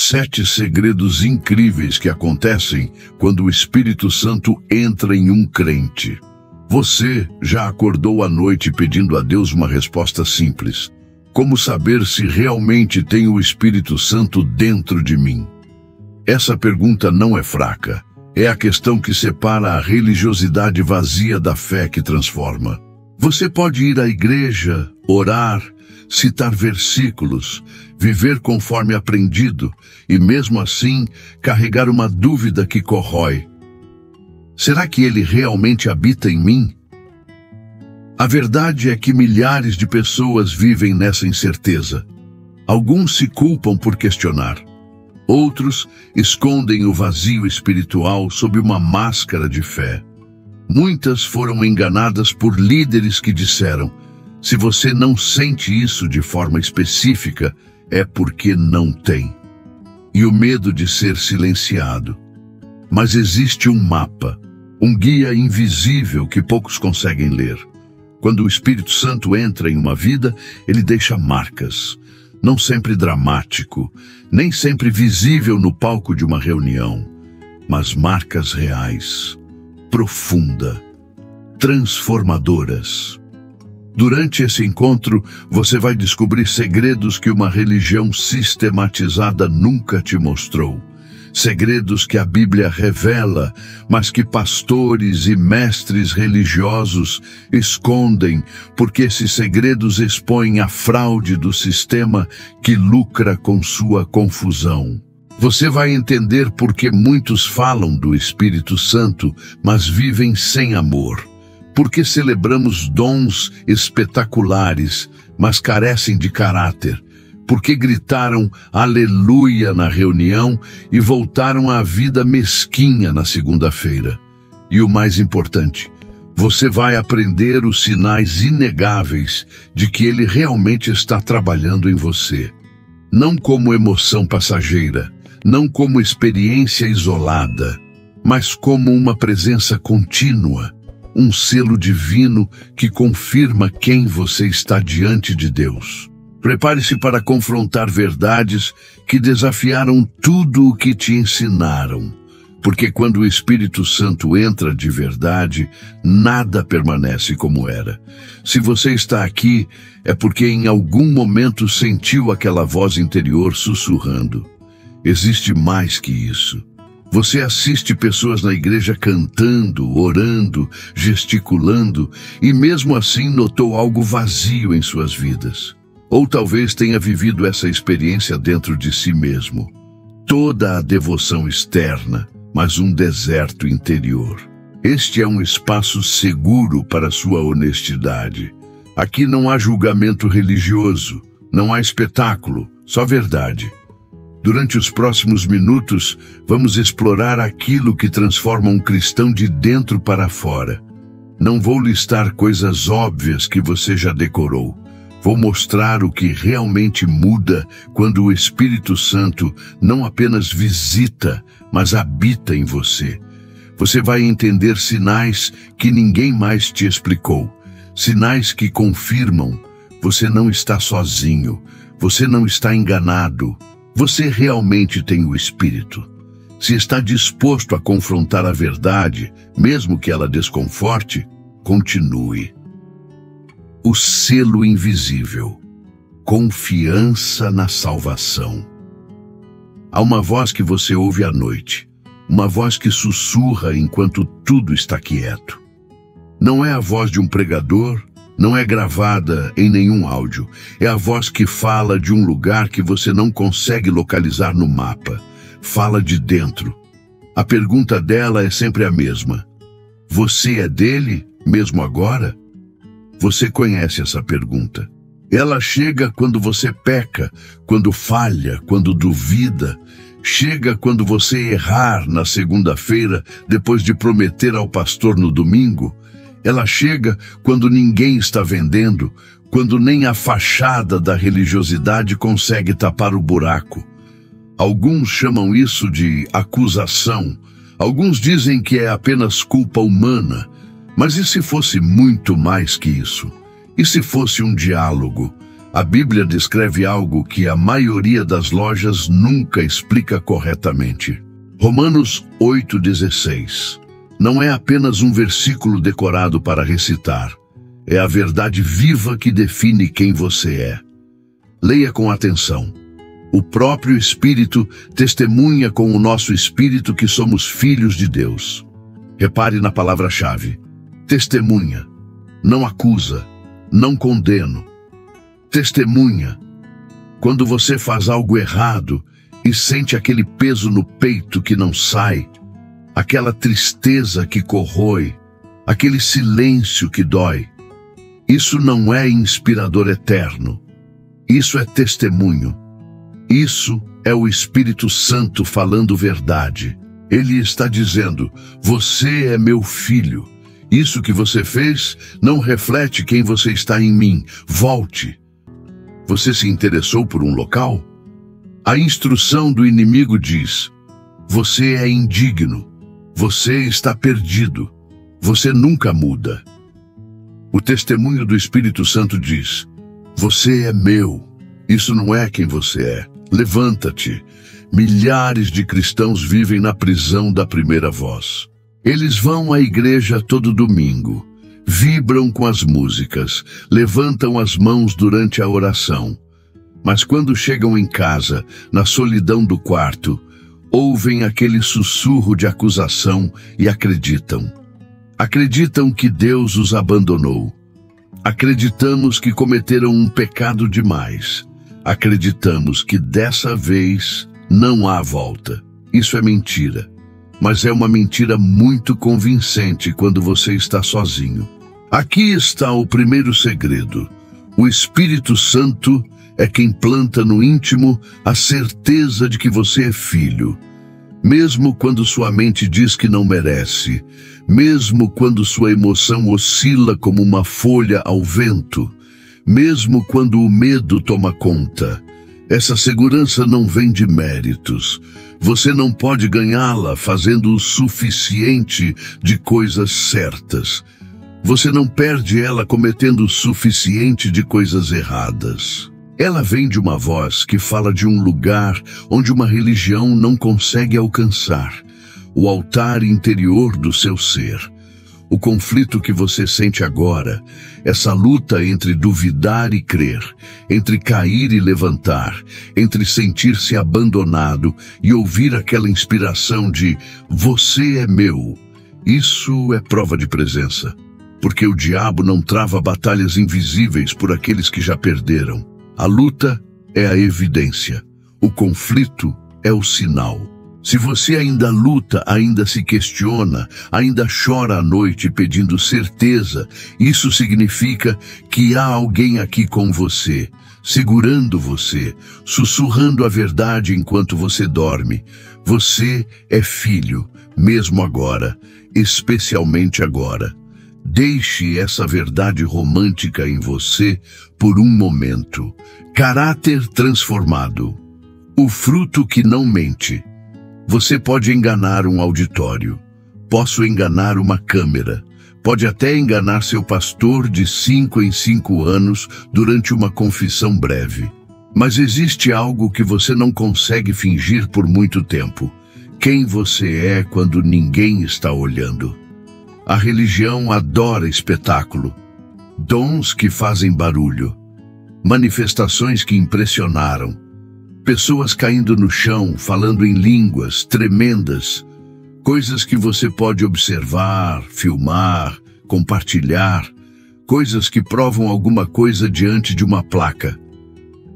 7 segredos incríveis que acontecem quando o Espírito Santo entra em um crente. Você já acordou à noite pedindo a Deus uma resposta simples? Como saber se realmente tenho o Espírito Santo dentro de mim? Essa pergunta não é fraca. É a questão que separa a religiosidade vazia da fé que transforma. Você pode ir à igreja, orar, citar versículos, viver conforme aprendido e, mesmo assim, carregar uma dúvida que corrói. Será que ele realmente habita em mim? A verdade é que milhares de pessoas vivem nessa incerteza. Alguns se culpam por questionar. Outros escondem o vazio espiritual sob uma máscara de fé. Muitas foram enganadas por líderes que disseram: se você não sente isso de forma específica, é porque não tem. E o medo de ser silenciado. Mas existe um mapa, um guia invisível que poucos conseguem ler. Quando o Espírito Santo entra em uma vida, ele deixa marcas. Não sempre dramático, nem sempre visível no palco de uma reunião, mas marcas reais, profunda, transformadoras. Durante esse encontro, você vai descobrir segredos que uma religião sistematizada nunca te mostrou. Segredos que a Bíblia revela, mas que pastores e mestres religiosos escondem, porque esses segredos expõem a fraude do sistema que lucra com sua confusão. Você vai entender por que muitos falam do Espírito Santo, mas vivem sem amor. Porque celebramos dons espetaculares, mas carecem de caráter. Porque gritaram aleluia na reunião e voltaram à vida mesquinha na segunda-feira. E o mais importante, você vai aprender os sinais inegáveis de que ele realmente está trabalhando em você. Não como emoção passageira, não como experiência isolada, mas como uma presença contínua. Um selo divino que confirma quem você está diante de Deus. Prepare-se para confrontar verdades que desafiaram tudo o que te ensinaram. Porque quando o Espírito Santo entra de verdade, nada permanece como era. Se você está aqui, é porque em algum momento sentiu aquela voz interior sussurrando. Existe mais que isso. Você assiste pessoas na igreja cantando, orando, gesticulando, e mesmo assim notou algo vazio em suas vidas. Ou talvez tenha vivido essa experiência dentro de si mesmo. Toda a devoção externa, mas um deserto interior. Este é um espaço seguro para sua honestidade. Aqui não há julgamento religioso, não há espetáculo, só verdade. Durante os próximos minutos, vamos explorar aquilo que transforma um cristão de dentro para fora. Não vou listar coisas óbvias que você já decorou. Vou mostrar o que realmente muda quando o Espírito Santo não apenas visita, mas habita em você. Você vai entender sinais que ninguém mais te explicou. Sinais que confirmam: você não está sozinho, você não está enganado. Você realmente tem o Espírito. Se está disposto a confrontar a verdade, mesmo que ela desconforte, continue. O selo invisível. Confiança na salvação. Há uma voz que você ouve à noite, uma voz que sussurra enquanto tudo está quieto. Não é a voz de um pregador, não é gravada em nenhum áudio. É a voz que fala de um lugar que você não consegue localizar no mapa. Fala de dentro. A pergunta dela é sempre a mesma. Você é dele, mesmo agora? Você conhece essa pergunta. Ela chega quando você peca, quando falha, quando duvida. Chega quando você errar na segunda-feira, depois de prometer ao pastor no domingo. Ela chega quando ninguém está vendendo, quando nem a fachada da religiosidade consegue tapar o buraco. Alguns chamam isso de acusação, alguns dizem que é apenas culpa humana. Mas e se fosse muito mais que isso? E se fosse um diálogo? A Bíblia descreve algo que a maioria das lojas nunca explica corretamente. Romanos 8,16. Não é apenas um versículo decorado para recitar. É a verdade viva que define quem você é. Leia com atenção. O próprio Espírito testemunha com o nosso espírito que somos filhos de Deus. Repare na palavra-chave. Testemunha. Não acusa. Não condena. Testemunha. Quando você faz algo errado e sente aquele peso no peito que não sai, aquela tristeza que corrói, aquele silêncio que dói, isso não é inspirador eterno. Isso é testemunho. Isso é o Espírito Santo falando verdade. Ele está dizendo: você é meu filho. Isso que você fez não reflete quem você está em mim. Volte. Você se interessou por um local? A instrução do inimigo diz: você é indigno. Você está perdido. Você nunca muda. O testemunho do Espírito Santo diz: você é meu. Isso não é quem você é. Levanta-te. Milhares de cristãos vivem na prisão da primeira voz. Eles vão à igreja todo domingo, vibram com as músicas, levantam as mãos durante a oração. Mas quando chegam em casa, na solidão do quarto, ouvem aquele sussurro de acusação e acreditam. Acreditam que Deus os abandonou. Acreditamos que cometeram um pecado demais. Acreditamos que dessa vez não há volta. Isso é mentira. Mas é uma mentira muito convincente quando você está sozinho. Aqui está o primeiro segredo. O Espírito Santo é quem planta no íntimo a certeza de que você é filho. Mesmo quando sua mente diz que não merece, mesmo quando sua emoção oscila como uma folha ao vento, mesmo quando o medo toma conta, essa segurança não vem de méritos. Você não pode ganhá-la fazendo o suficiente de coisas certas. Você não perde ela cometendo o suficiente de coisas erradas. Ela vem de uma voz que fala de um lugar onde uma religião não consegue alcançar, o altar interior do seu ser. O conflito que você sente agora, essa luta entre duvidar e crer, entre cair e levantar, entre sentir-se abandonado e ouvir aquela inspiração de "você é meu", isso é prova de presença. Porque o diabo não trava batalhas invisíveis por aqueles que já perderam. A luta é a evidência. O conflito é o sinal. Se você ainda luta, ainda se questiona, ainda chora à noite pedindo certeza, isso significa que há alguém aqui com você, segurando você, sussurrando a verdade enquanto você dorme. Você é filho, mesmo agora, especialmente agora. Deixe essa verdade romântica em você por um momento. Caráter transformado. O fruto que não mente. Você pode enganar um auditório, posso enganar uma câmera, pode até enganar seu pastor de 5 em 5 anos durante uma confissão breve. Mas existe algo que você não consegue fingir por muito tempo. Quem você é quando ninguém está olhando. A religião adora espetáculo, dons que fazem barulho, manifestações que impressionaram, pessoas caindo no chão, falando em línguas tremendas, coisas que você pode observar, filmar, compartilhar, coisas que provam alguma coisa diante de uma placa.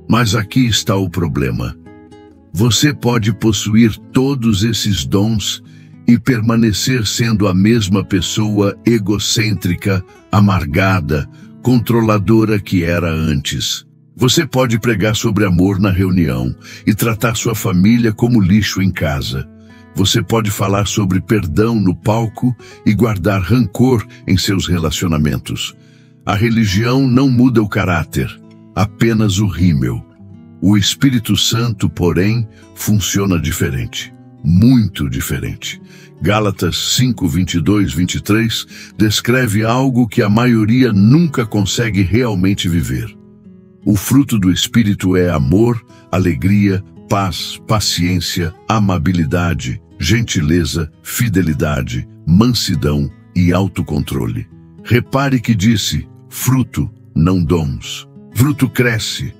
Mas aqui está o problema. Você pode possuir todos esses dons e permanecer sendo a mesma pessoa egocêntrica, amargada, controladora que era antes. Você pode pregar sobre amor na reunião e tratar sua família como lixo em casa. Você pode falar sobre perdão no palco e guardar rancor em seus relacionamentos. A religião não muda o caráter, apenas o rímel. O Espírito Santo, porém, funciona diferente. Muito diferente. Gálatas 5, 22, 23 descreve algo que a maioria nunca consegue realmente viver. O fruto do Espírito é amor, alegria, paz, paciência, amabilidade, gentileza, fidelidade, mansidão e autocontrole. Repare que disse fruto, não dons. Fruto cresce.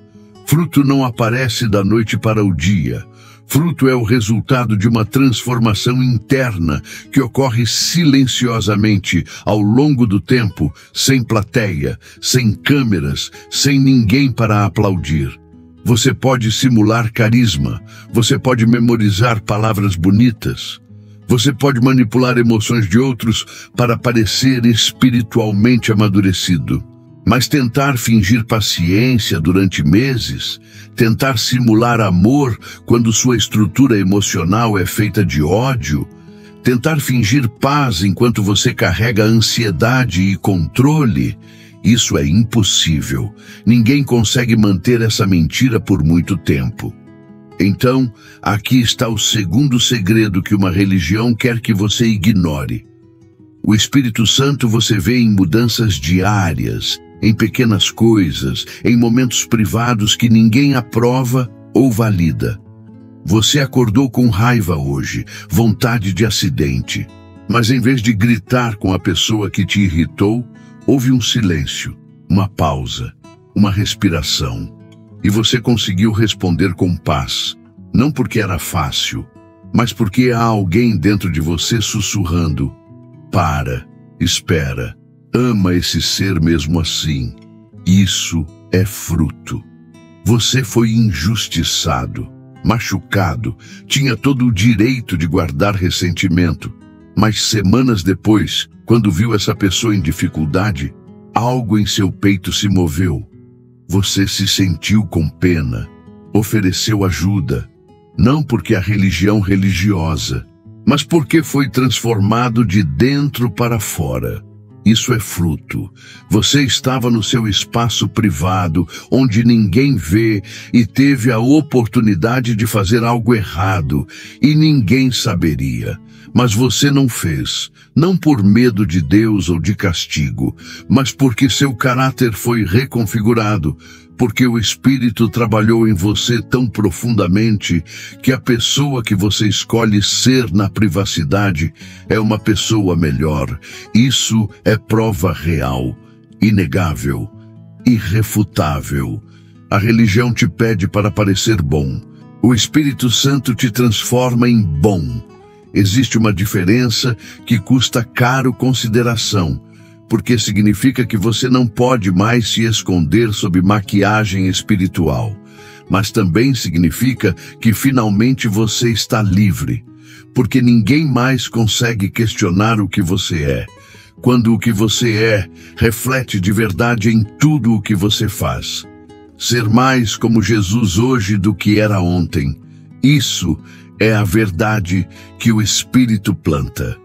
Fruto não aparece da noite para o dia. Fruto é o resultado de uma transformação interna que ocorre silenciosamente ao longo do tempo, sem plateia, sem câmeras, sem ninguém para aplaudir. Você pode simular carisma, você pode memorizar palavras bonitas, você pode manipular emoções de outros para parecer espiritualmente amadurecido. Mas tentar fingir paciência durante meses, tentar simular amor quando sua estrutura emocional é feita de ódio, tentar fingir paz enquanto você carrega ansiedade e controle, isso é impossível. Ninguém consegue manter essa mentira por muito tempo. Então, aqui está o segundo segredo que uma religião quer que você ignore. O Espírito Santo você vê em mudanças diárias, em pequenas coisas, em momentos privados que ninguém aprova ou valida. Você acordou com raiva hoje, vontade de acidente, mas em vez de gritar com a pessoa que te irritou, houve um silêncio, uma pausa, uma respiração, e você conseguiu responder com paz, não porque era fácil, mas porque há alguém dentro de você sussurrando: para, espera, ama esse ser mesmo assim. Isso é fruto. Você foi injustiçado, machucado, tinha todo o direito de guardar ressentimento. Mas semanas depois, quando viu essa pessoa em dificuldade, algo em seu peito se moveu. Você se sentiu com pena, ofereceu ajuda, não porque a religião religiosa, mas porque foi transformado de dentro para fora. Isso é fruto. Você estava no seu espaço privado, onde ninguém vê, e teve a oportunidade de fazer algo errado, e ninguém saberia. Mas você não fez, não por medo de Deus ou de castigo, mas porque seu caráter foi reconfigurado, porque o Espírito trabalhou em você tão profundamente que a pessoa que você escolhe ser na privacidade é uma pessoa melhor. Isso é prova real, inegável, irrefutável. A religião te pede para parecer bom. O Espírito Santo te transforma em bom. Existe uma diferença que custa caro consideração, porque significa que você não pode mais se esconder sob maquiagem espiritual. Mas também significa que finalmente você está livre, porque ninguém mais consegue questionar o que você é, quando o que você é reflete de verdade em tudo o que você faz. Ser mais como Jesus hoje do que era ontem, isso é a verdade que o Espírito planta.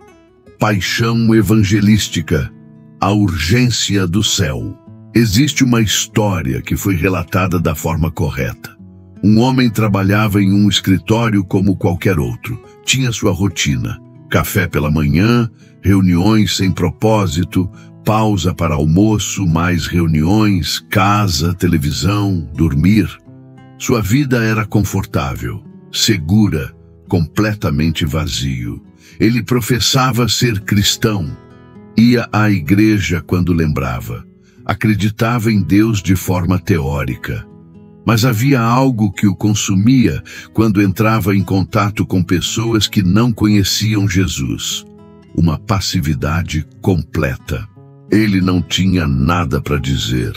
Paixão evangelística. A urgência do céu. Existe uma história que foi relatada da forma correta. Um homem trabalhava em um escritório como qualquer outro. Tinha sua rotina: café pela manhã, reuniões sem propósito, pausa para almoço, mais reuniões, casa, televisão, dormir. Sua vida era confortável, segura, completamente vazio. Ele professava ser cristão. Ia à igreja quando lembrava. Acreditava em Deus de forma teórica. Mas havia algo que o consumia quando entrava em contato com pessoas que não conheciam Jesus. Uma passividade completa. Ele não tinha nada para dizer.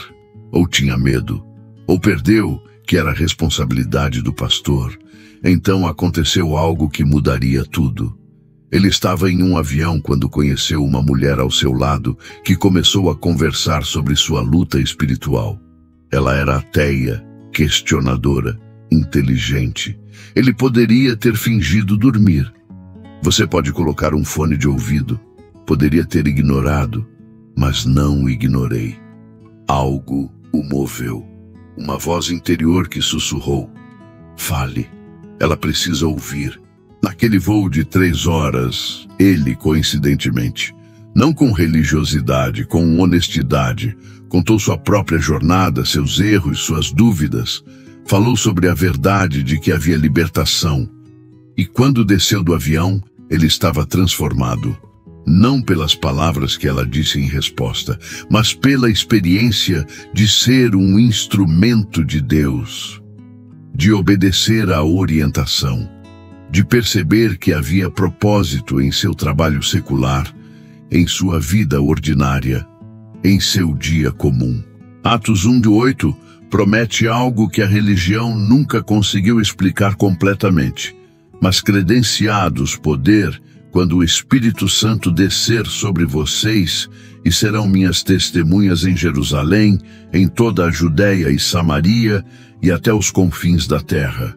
Ou tinha medo. Ou perdeu, que era a responsabilidade do pastor. Então aconteceu algo que mudaria tudo. Ele estava em um avião quando conheceu uma mulher ao seu lado que começou a conversar sobre sua luta espiritual. Ela era ateia, questionadora, inteligente. Ele poderia ter fingido dormir. Você pode colocar um fone de ouvido. Poderia ter ignorado, mas não ignorei. Algo o moveu. Uma voz interior que sussurrou: fale. Ela precisa ouvir. Naquele voo de 3 horas, ele, coincidentemente, Não com religiosidade, com honestidade. Contou sua própria jornada, seus erros, suas dúvidas. Falou sobre a verdade de que havia libertação. E quando desceu do avião, ele estava transformado. Não pelas palavras que ela disse em resposta, mas pela experiência de ser um instrumento de Deus, de obedecer à orientação, de perceber que havia propósito em seu trabalho secular, em sua vida ordinária, em seu dia comum. Atos 1:8 promete algo que a religião nunca conseguiu explicar completamente, mas credenciados poder quando o Espírito Santo descer sobre vocês, e serão minhas testemunhas em Jerusalém, em toda a Judéia e Samaria e até os confins da terra.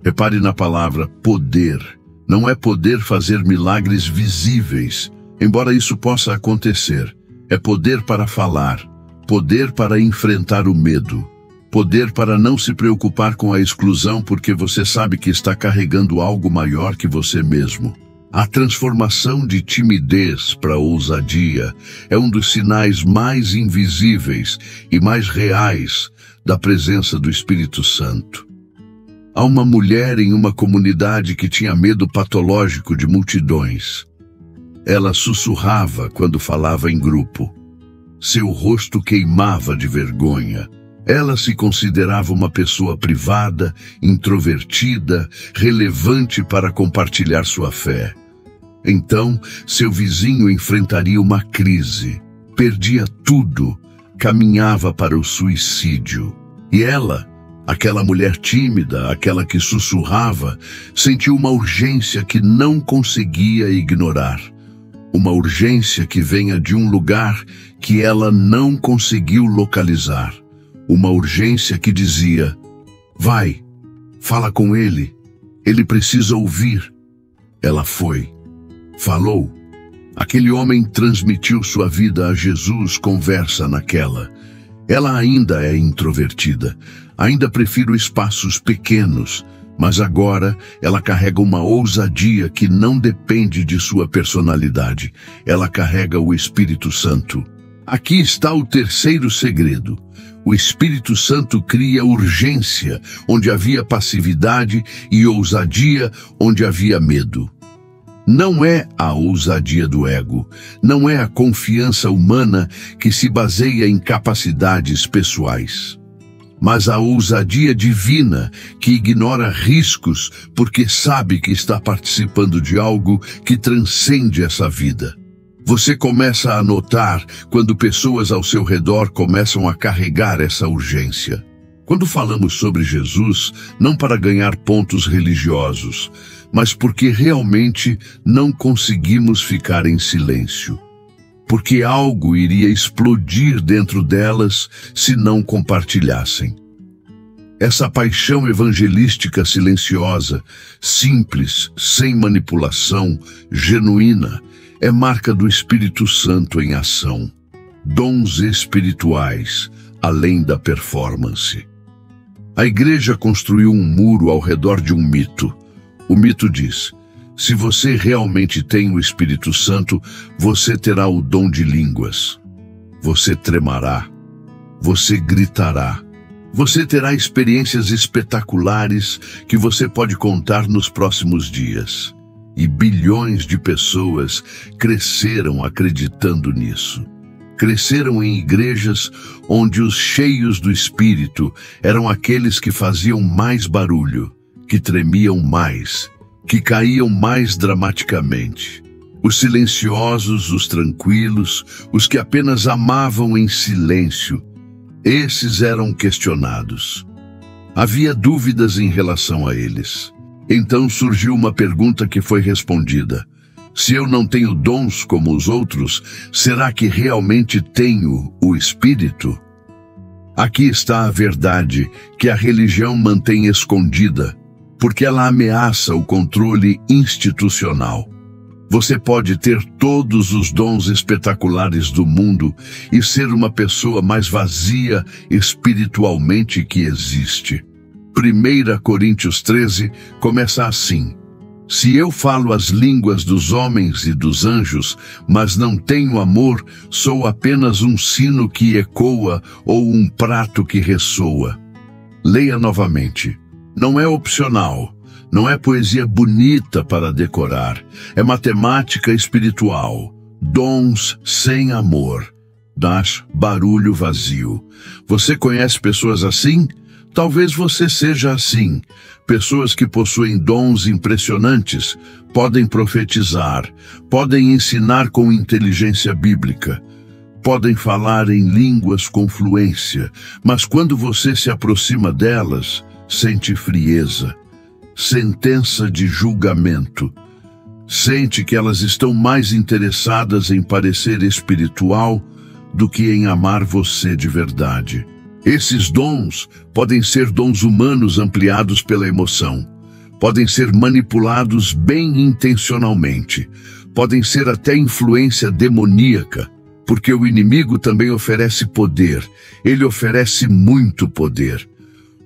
Repare na palavra poder. Não é poder fazer milagres visíveis, embora isso possa acontecer. É poder para falar, poder para enfrentar o medo, poder para não se preocupar com a exclusão porque você sabe que está carregando algo maior que você mesmo. A transformação de timidez para ousadia é um dos sinais mais invisíveis e mais reais da presença do Espírito Santo. Há uma mulher em uma comunidade que tinha medo patológico de multidões. Ela sussurrava quando falava em grupo. Seu rosto queimava de vergonha. Ela se considerava uma pessoa privada, introvertida, relevante para compartilhar sua fé. Então, seu vizinho enfrentaria uma crise, perdia tudo, caminhava para o suicídio. E ela, aquela mulher tímida, aquela que sussurrava, sentiu uma urgência que não conseguia ignorar. Uma urgência que venha de um lugar que ela não conseguiu localizar. Uma urgência que dizia: vai, fala com ele precisa ouvir. Ela foi. Falou. Aquele homem transmitiu sua vida a Jesus, conversa naquela. Ela ainda é introvertida, ainda prefere espaços pequenos, mas agora ela carrega uma ousadia que não depende de sua personalidade. Ela carrega o Espírito Santo. Aqui está o terceiro segredo. O Espírito Santo cria urgência onde havia passividade e ousadia onde havia medo. Não é a ousadia do ego, não é a confiança humana que se baseia em capacidades pessoais, mas a ousadia divina que ignora riscos porque sabe que está participando de algo que transcende essa vida. Você começa a notar quando pessoas ao seu redor começam a carregar essa urgência. Quando falamos sobre Jesus, não para ganhar pontos religiosos, mas porque realmente não conseguimos ficar em silêncio. Porque algo iria explodir dentro delas se não compartilhassem. Essa paixão evangelística silenciosa, simples, sem manipulação, genuína, é marca do Espírito Santo em ação. Dons espirituais, além da performance. A igreja construiu um muro ao redor de um mito. O mito diz: se você realmente tem o Espírito Santo, você terá o dom de línguas. Você tremará. Você gritará. Você terá experiências espetaculares que você pode contar nos próximos dias. E bilhões de pessoas cresceram acreditando nisso. Cresceram em igrejas onde os cheios do Espírito eram aqueles que faziam mais barulho, que tremiam mais, que caíam mais dramaticamente. Os silenciosos, os tranquilos, os que apenas amavam em silêncio, esses eram questionados. Havia dúvidas em relação a eles. Então surgiu uma pergunta que foi respondida: se eu não tenho dons como os outros, será que realmente tenho o Espírito? Aqui está a verdade que a religião mantém escondida, porque ela ameaça o controle institucional. Você pode ter todos os dons espetaculares do mundo e ser uma pessoa mais vazia espiritualmente que existe. 1 Coríntios 13 começa assim: Se eu falo as línguas dos homens e dos anjos, mas não tenho amor, sou apenas um sino que ecoa ou um prato que ressoa. Leia novamente. Não é opcional, não é poesia bonita para decorar, é matemática espiritual. Dons sem amor, das barulho vazio. Você conhece pessoas assim? Talvez você seja assim. Pessoas que possuem dons impressionantes, podem profetizar, podem ensinar com inteligência bíblica, podem falar em línguas com fluência, mas quando você se aproxima delas, sente frieza, sentença de julgamento. Sente que elas estão mais interessadas em parecer espiritual do que em amar você de verdade. Esses dons podem ser dons humanos ampliados pela emoção, podem ser manipulados bem intencionalmente, podem ser até influência demoníaca, porque o inimigo também oferece poder, ele oferece muito poder.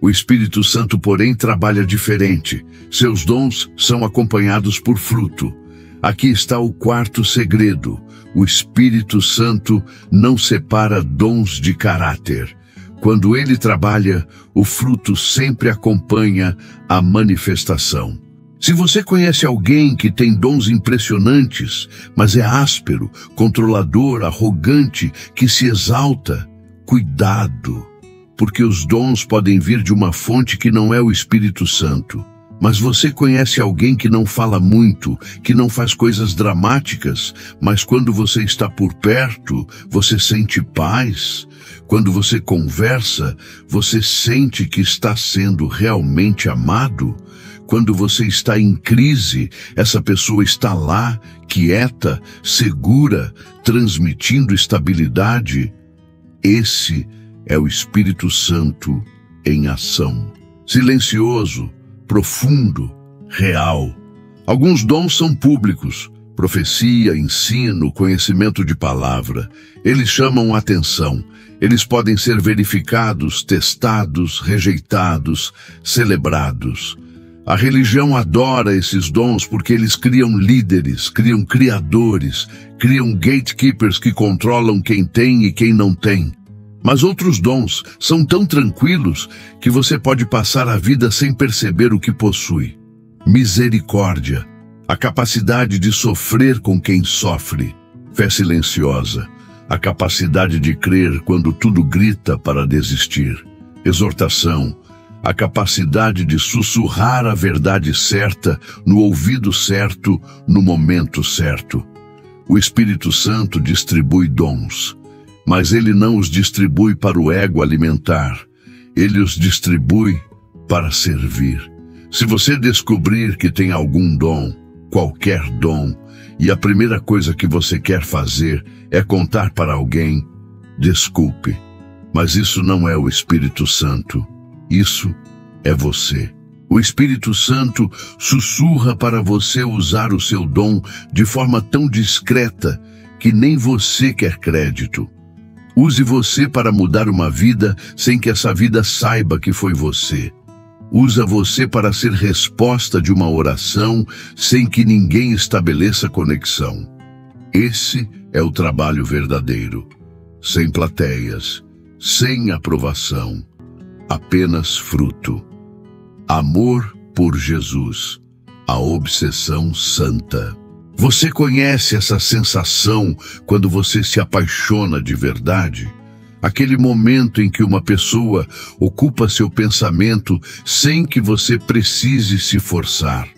O Espírito Santo, porém, trabalha diferente. Seus dons são acompanhados por fruto. Aqui está o quarto segredo. O Espírito Santo não separa dons de caráter. Quando ele trabalha, o fruto sempre acompanha a manifestação. Se você conhece alguém que tem dons impressionantes, mas é áspero, controlador, arrogante, que se exalta, cuidado, porque os dons podem vir de uma fonte que não é o Espírito Santo. Mas você conhece alguém que não fala muito, que não faz coisas dramáticas, mas quando você está por perto, você sente paz. Quando você conversa, você sente que está sendo realmente amado. Quando você está em crise, essa pessoa está lá, quieta, segura, transmitindo estabilidade. Esse é o Espírito Santo em ação. Silencioso, profundo, real. Alguns dons são públicos, profecia, ensino, conhecimento de palavra. Eles chamam atenção. Eles podem ser verificados, testados, rejeitados, celebrados. A religião adora esses dons porque eles criam líderes, criam criadores, criam gatekeepers que controlam quem tem e quem não tem. Mas outros dons são tão tranquilos que você pode passar a vida sem perceber o que possui. Misericórdia, a capacidade de sofrer com quem sofre. Fé silenciosa, a capacidade de crer quando tudo grita para desistir. Exortação, a capacidade de sussurrar a verdade certa no ouvido certo, no momento certo. O Espírito Santo distribui dons, mas ele não os distribui para o ego alimentar. Ele os distribui para servir. Se você descobrir que tem algum dom, qualquer dom, e a primeira coisa que você quer fazer é contar para alguém, desculpe, mas isso não é o Espírito Santo. Isso é você. O Espírito Santo sussurra para você usar o seu dom de forma tão discreta que nem você quer crédito. Use você para mudar uma vida sem que essa vida saiba que foi você. Usa você para ser resposta de uma oração sem que ninguém estabeleça conexão. Esse é o trabalho verdadeiro. Sem plateias, sem aprovação, apenas fruto. Amor por Jesus, a obsessão santa. Você conhece essa sensação quando você se apaixona de verdade? Aquele momento em que uma pessoa ocupa seu pensamento sem que você precise se forçar.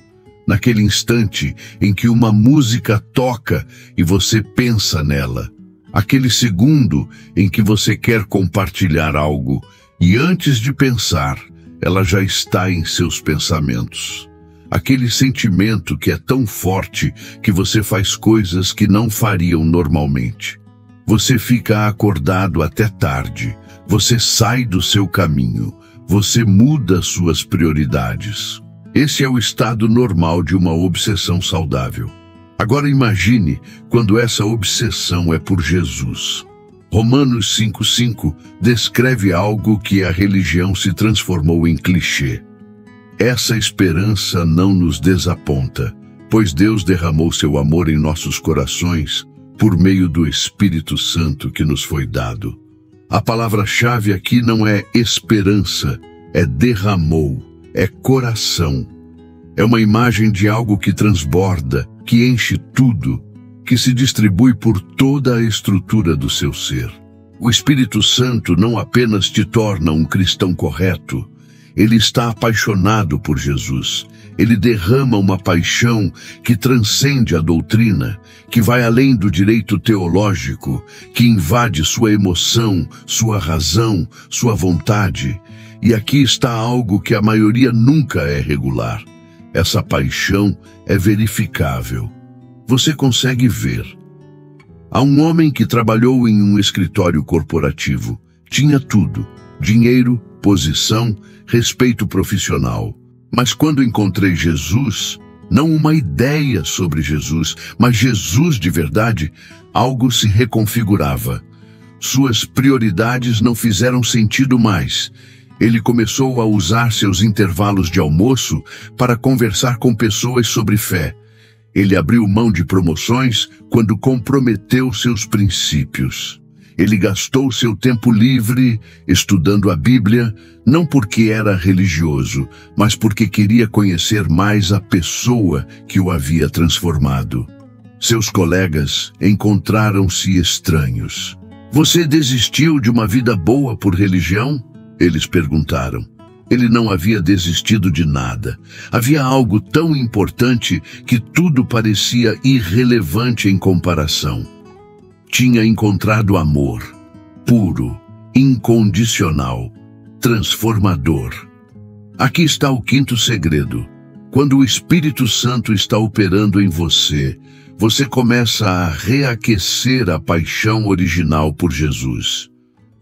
Naquele instante em que uma música toca e você pensa nela. Aquele segundo em que você quer compartilhar algo e antes de pensar, ela já está em seus pensamentos. Aquele sentimento que é tão forte que você faz coisas que não fariam normalmente. Você fica acordado até tarde, você sai do seu caminho, você muda suas prioridades. Esse é o estado normal de uma obsessão saudável. Agora imagine quando essa obsessão é por Jesus. Romanos 5,5 descreve algo que a religião se transformou em clichê. essa esperança não nos desaponta, pois Deus derramou seu amor em nossos corações por meio do Espírito Santo que nos foi dado. A palavra-chave aqui não é esperança, é derramou, é coração. É uma imagem de algo que transborda, que enche tudo, que se distribui por toda a estrutura do seu ser. O Espírito Santo não apenas te torna um cristão correto, ele está apaixonado por Jesus. Ele derrama uma paixão que transcende a doutrina, que vai além do direito teológico, que invade sua emoção, sua razão, sua vontade. E aqui está algo que a maioria nunca é regular. Essa paixão é verificável. Você consegue ver. Há um homem que trabalhou em um escritório corporativo. Tinha tudo: dinheiro, posição, respeito profissional. Mas quando encontrei Jesus, não uma ideia sobre Jesus, mas Jesus de verdade, algo se reconfigurava. Suas prioridades não fizeram sentido mais. Ele começou a usar seus intervalos de almoço para conversar com pessoas sobre fé. Ele abriu mão de promoções quando comprometeu seus princípios. Ele gastou seu tempo livre estudando a Bíblia, não porque era religioso, mas porque queria conhecer mais a pessoa que o havia transformado. Seus colegas encontraram-se estranhos. Você desistiu de uma vida boa por religião? Eles perguntaram. Ele não havia desistido de nada. Havia algo tão importante que tudo parecia irrelevante em comparação. Tinha encontrado amor, puro, incondicional, transformador. Aqui está o quinto segredo. Quando o Espírito Santo está operando em você, você começa a reaquecer a paixão original por Jesus.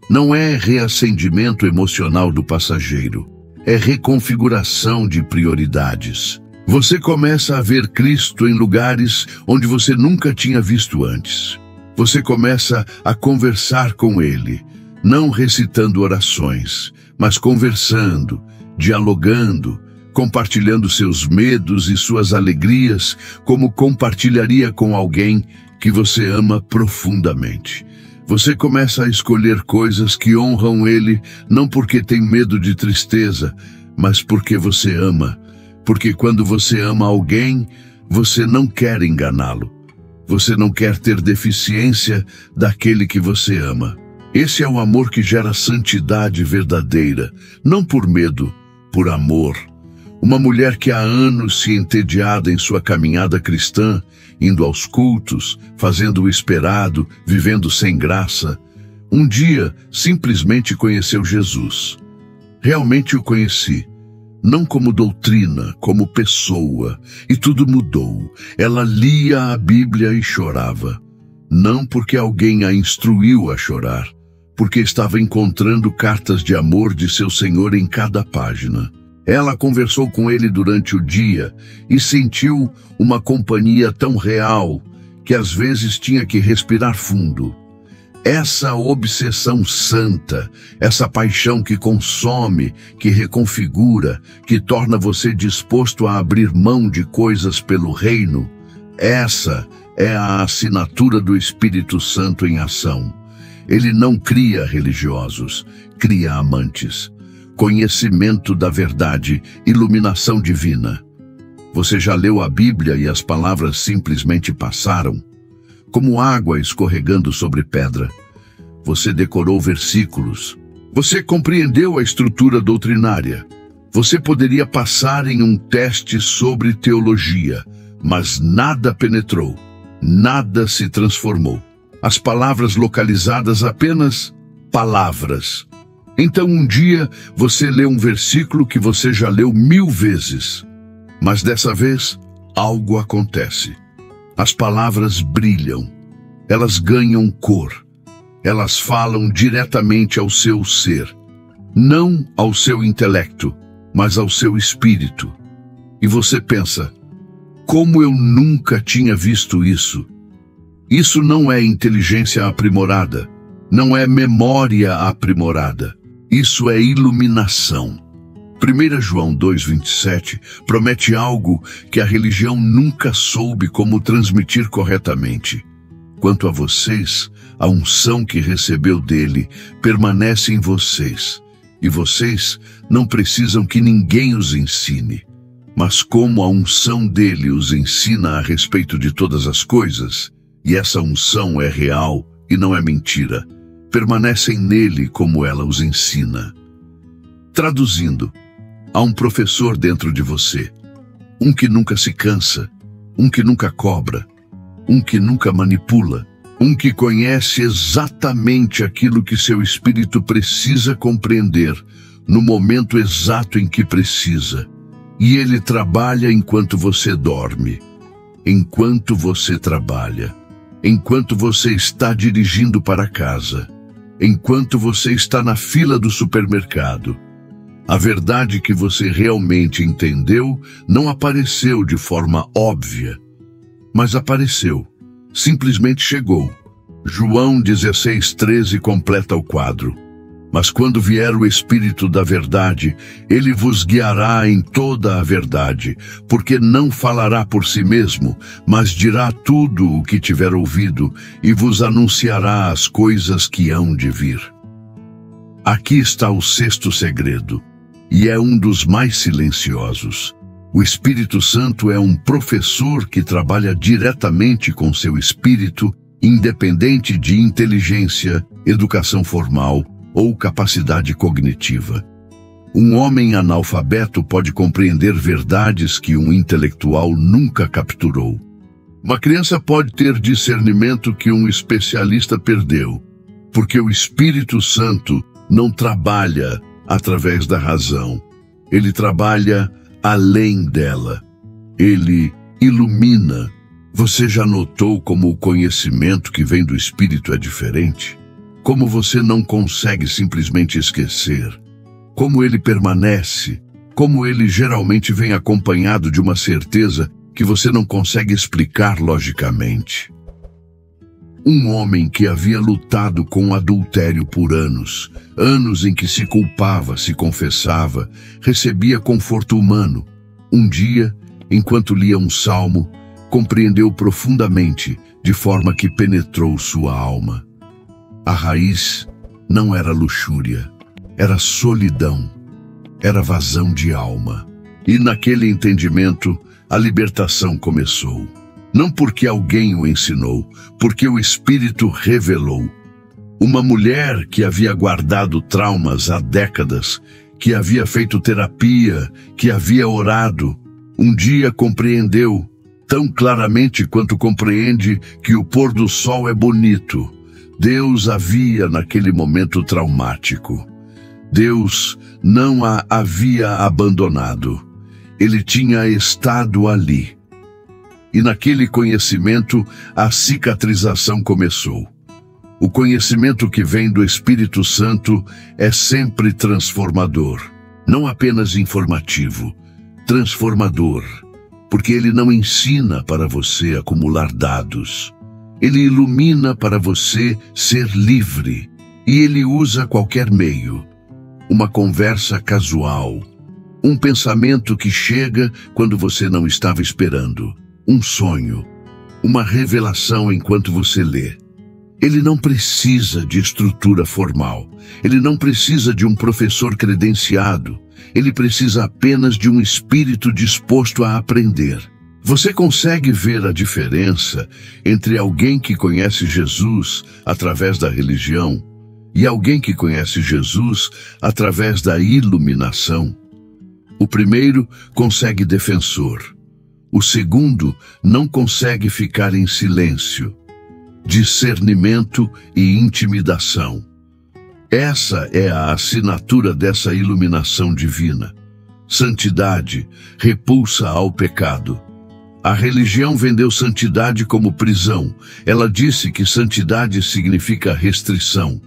Não é reacendimento emocional do passageiro, é reconfiguração de prioridades. Você começa a ver Cristo em lugares onde você nunca tinha visto antes. Você começa a conversar com Ele, não recitando orações, mas conversando, dialogando, compartilhando seus medos e suas alegrias, como compartilharia com alguém que você ama profundamente. Você começa a escolher coisas que honram Ele, não porque tem medo de tristeza, mas porque você ama. Porque quando você ama alguém, você não quer enganá-lo. Você não quer ter deficiência daquele que você ama. Esse é o amor que gera santidade verdadeira, não por medo, por amor. Uma mulher que há anos se entediada em sua caminhada cristã, indo aos cultos, fazendo o esperado, vivendo sem graça, um dia simplesmente conheceu Jesus. Realmente o conheci. Não como doutrina, como pessoa, e tudo mudou. Ela lia a Bíblia e chorava. Não porque alguém a instruiu a chorar, porque estava encontrando cartas de amor de seu Senhor em cada página. Ela conversou com ele durante o dia e sentiu uma companhia tão real que às vezes tinha que respirar fundo. Essa obsessão santa, essa paixão que consome, que reconfigura, que torna você disposto a abrir mão de coisas pelo reino, essa é a assinatura do Espírito Santo em ação. Ele não cria religiosos, cria amantes. Conhecimento da verdade, iluminação divina. Você já leu a Bíblia e as palavras simplesmente passaram? Como água escorregando sobre pedra. Você decorou versículos. Você compreendeu a estrutura doutrinária. Você poderia passar em um teste sobre teologia, mas nada penetrou. Nada se transformou. As palavras localizadas apenas palavras. Então um dia você lê um versículo que você já leu 1000 vezes. Mas dessa vez, algo acontece. As palavras brilham, elas ganham cor, elas falam diretamente ao seu ser, não ao seu intelecto, mas ao seu espírito. E você pensa, como eu nunca tinha visto isso? Isso não é inteligência aprimorada, não é memória aprimorada, isso é iluminação. 1 João 2,27 promete algo que a religião nunca soube como transmitir corretamente. Quanto a vocês, a unção que recebeu dele permanece em vocês, e vocês não precisam que ninguém os ensine. Mas como a unção dele os ensina a respeito de todas as coisas, e essa unção é real e não é mentira, permanecem nele como ela os ensina. Traduzindo, há um professor dentro de você, um que nunca se cansa, um que nunca cobra, um que nunca manipula, um que conhece exatamente aquilo que seu espírito precisa compreender no momento exato em que precisa. E ele trabalha enquanto você dorme, enquanto você trabalha, enquanto você está dirigindo para casa, enquanto você está na fila do supermercado. A verdade que você realmente entendeu não apareceu de forma óbvia, mas apareceu, simplesmente chegou. João 16,13 completa o quadro. Mas quando vier o Espírito da verdade, ele vos guiará em toda a verdade, porque não falará por si mesmo, mas dirá tudo o que tiver ouvido e vos anunciará as coisas que hão de vir. Aqui está o sexto segredo, e é um dos mais silenciosos. O Espírito Santo é um professor que trabalha diretamente com seu espírito, independente de inteligência, educação formal ou capacidade cognitiva. Um homem analfabeto pode compreender verdades que um intelectual nunca capturou. Uma criança pode ter discernimento que um especialista perdeu, porque o Espírito Santo não trabalha através da razão. Ele trabalha além dela. Ele ilumina. Você já notou como o conhecimento que vem do Espírito é diferente? Como você não consegue simplesmente esquecer, como ele permanece, como ele geralmente vem acompanhado de uma certeza que você não consegue explicar logicamente. Um homem que havia lutado com o adultério por anos, anos em que se culpava, se confessava, recebia conforto humano. Um dia, enquanto lia um salmo, compreendeu profundamente, de forma que penetrou sua alma. A raiz não era luxúria, era solidão, era vazão de alma. E naquele entendimento, a libertação começou. Não porque alguém o ensinou, porque o Espírito revelou. Uma mulher que havia guardado traumas há décadas, que havia feito terapia, que havia orado, um dia compreendeu, tão claramente quanto compreende que o pôr do sol é bonito. Deus havia naquele momento traumático. Deus não a havia abandonado. Ele tinha estado ali. E naquele conhecimento, a cicatrização começou. O conhecimento que vem do Espírito Santo é sempre transformador. Não apenas informativo, transformador. Porque ele não ensina para você acumular dados. Ele ilumina para você ser livre, e ele usa qualquer meio. Uma conversa casual, um pensamento que chega quando você não estava esperando, um sonho, uma revelação enquanto você lê. Ele não precisa de estrutura formal, ele não precisa de um professor credenciado, ele precisa apenas de um espírito disposto a aprender. Você consegue ver a diferença entre alguém que conhece Jesus através da religião e alguém que conhece Jesus através da iluminação? O primeiro consegue defensor. O segundo não consegue ficar em silêncio. Discernimento e intimidação. Essa é a assinatura dessa iluminação divina. Santidade repulsa ao pecado. A religião vendeu santidade como prisão. Ela disse que santidade significa restrição.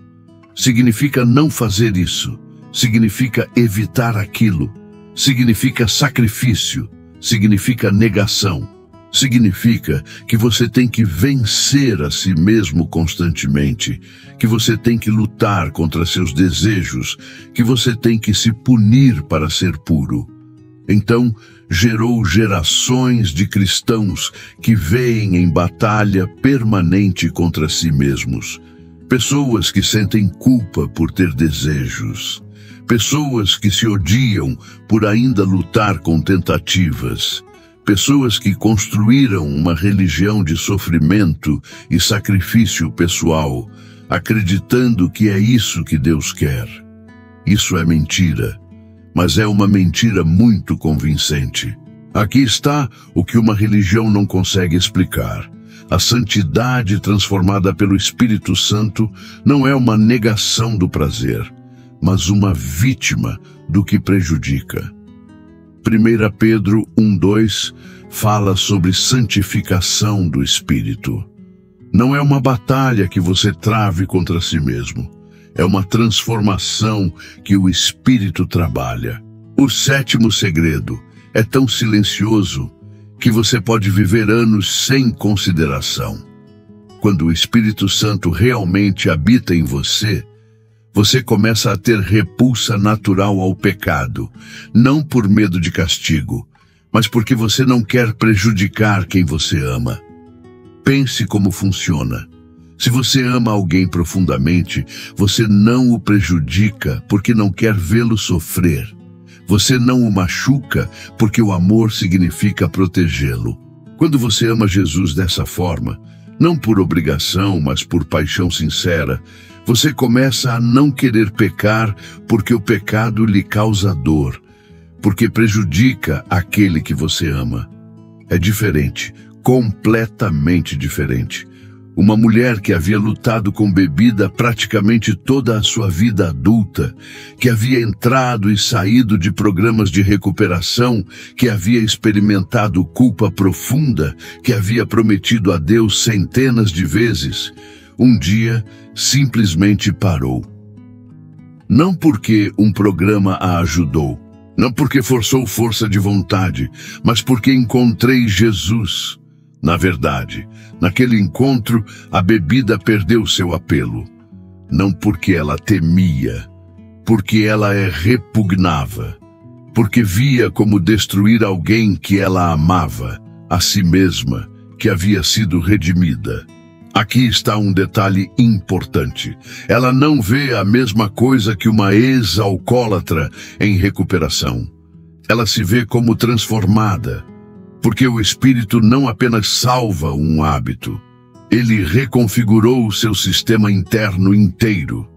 Significa não fazer isso. Significa evitar aquilo. Significa sacrifício. Significa negação. Significa que você tem que vencer a si mesmo constantemente, que você tem que lutar contra seus desejos, que você tem que se punir para ser puro. Então, gerou gerações de cristãos que veem em batalha permanente contra si mesmos. Pessoas que sentem culpa por ter desejos. Pessoas que se odiam por ainda lutar com tentativas. Pessoas que construíram uma religião de sofrimento e sacrifício pessoal, acreditando que é isso que Deus quer. Isso é mentira, mas é uma mentira muito convincente. Aqui está o que uma religião não consegue explicar. A santidade transformada pelo Espírito Santo não é uma negação do prazer, mas uma vítima do que prejudica. 1 Pedro 1:2 fala sobre santificação do Espírito. Não é uma batalha que você trave contra si mesmo. É uma transformação que o Espírito trabalha. O 7º segredo é tão silencioso que você pode viver anos sem consideração. Quando o Espírito Santo realmente habita em você, você começa a ter repulsa natural ao pecado, não por medo de castigo, mas porque você não quer prejudicar quem você ama. Pense como funciona. Se você ama alguém profundamente, você não o prejudica porque não quer vê-lo sofrer. Você não o machuca porque o amor significa protegê-lo. Quando você ama Jesus dessa forma, não por obrigação, mas por paixão sincera, você começa a não querer pecar porque o pecado lhe causa dor, porque prejudica aquele que você ama. É diferente, completamente diferente. Uma mulher que havia lutado com bebida praticamente toda a sua vida adulta, que havia entrado e saído de programas de recuperação, que havia experimentado culpa profunda, que havia prometido a Deus centenas de vezes, um dia simplesmente parou. Não porque um programa a ajudou, não porque forçou força de vontade, mas porque encontrei Jesus. Na verdade, naquele encontro, a bebida perdeu seu apelo. Não porque ela temia, porque ela repugnava, porque via como destruir alguém que ela amava, a si mesma, que havia sido redimida. Aqui está um detalhe importante. Ela não vê a mesma coisa que uma ex-alcoólatra em recuperação. Ela se vê como transformada, porque o Espírito não apenas salva um hábito, ele reconfigurou o seu sistema interno inteiro.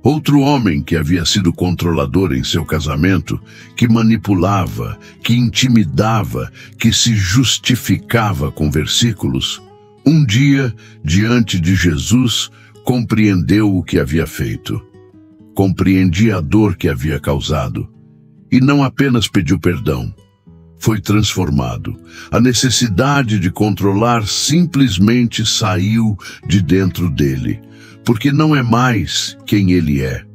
Outro homem que havia sido controlador em seu casamento, que manipulava, que intimidava, que se justificava com versículos, um dia, diante de Jesus, compreendeu o que havia feito. Compreendia a dor que havia causado. E não apenas pediu perdão. Foi transformado. A necessidade de controlar simplesmente saiu de dentro dele. Porque não é mais quem ele é.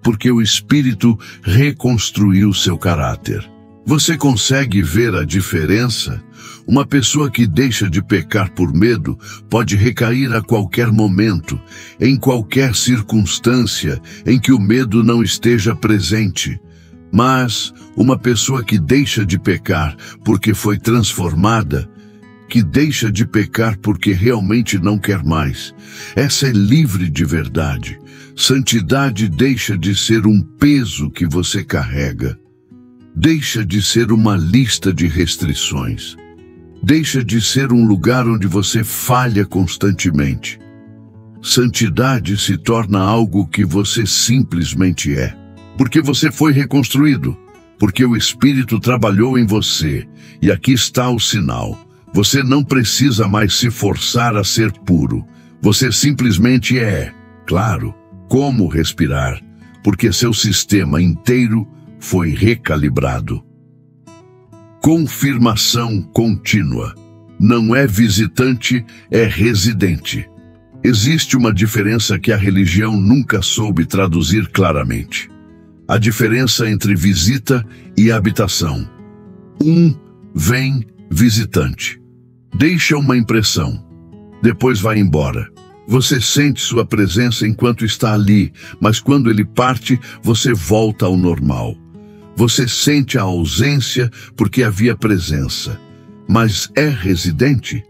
Porque o Espírito reconstruiu seu caráter. Você consegue ver a diferença? Uma pessoa que deixa de pecar por medo pode recair a qualquer momento, em qualquer circunstância em que o medo não esteja presente. Mas uma pessoa que deixa de pecar porque foi transformada, que deixa de pecar porque realmente não quer mais, essa é livre de verdade. Santidade deixa de ser um peso que você carrega. Deixa de ser uma lista de restrições. Deixa de ser um lugar onde você falha constantemente. Santidade se torna algo que você simplesmente é. Porque você foi reconstruído. Porque o Espírito trabalhou em você. E aqui está o sinal. Você não precisa mais se forçar a ser puro. Você simplesmente é. Claro, como respirar. Porque seu sistema inteiro foi recalibrado. Confirmação contínua. Não é visitante, é residente. Existe uma diferença que a religião nunca soube traduzir claramente. A diferença entre visita e habitação. Um vem visitante. Deixa uma impressão. Depois vai embora. Você sente sua presença enquanto está ali, mas quando ele parte, você volta ao normal. Você sente a ausência porque havia presença. Mas é residente?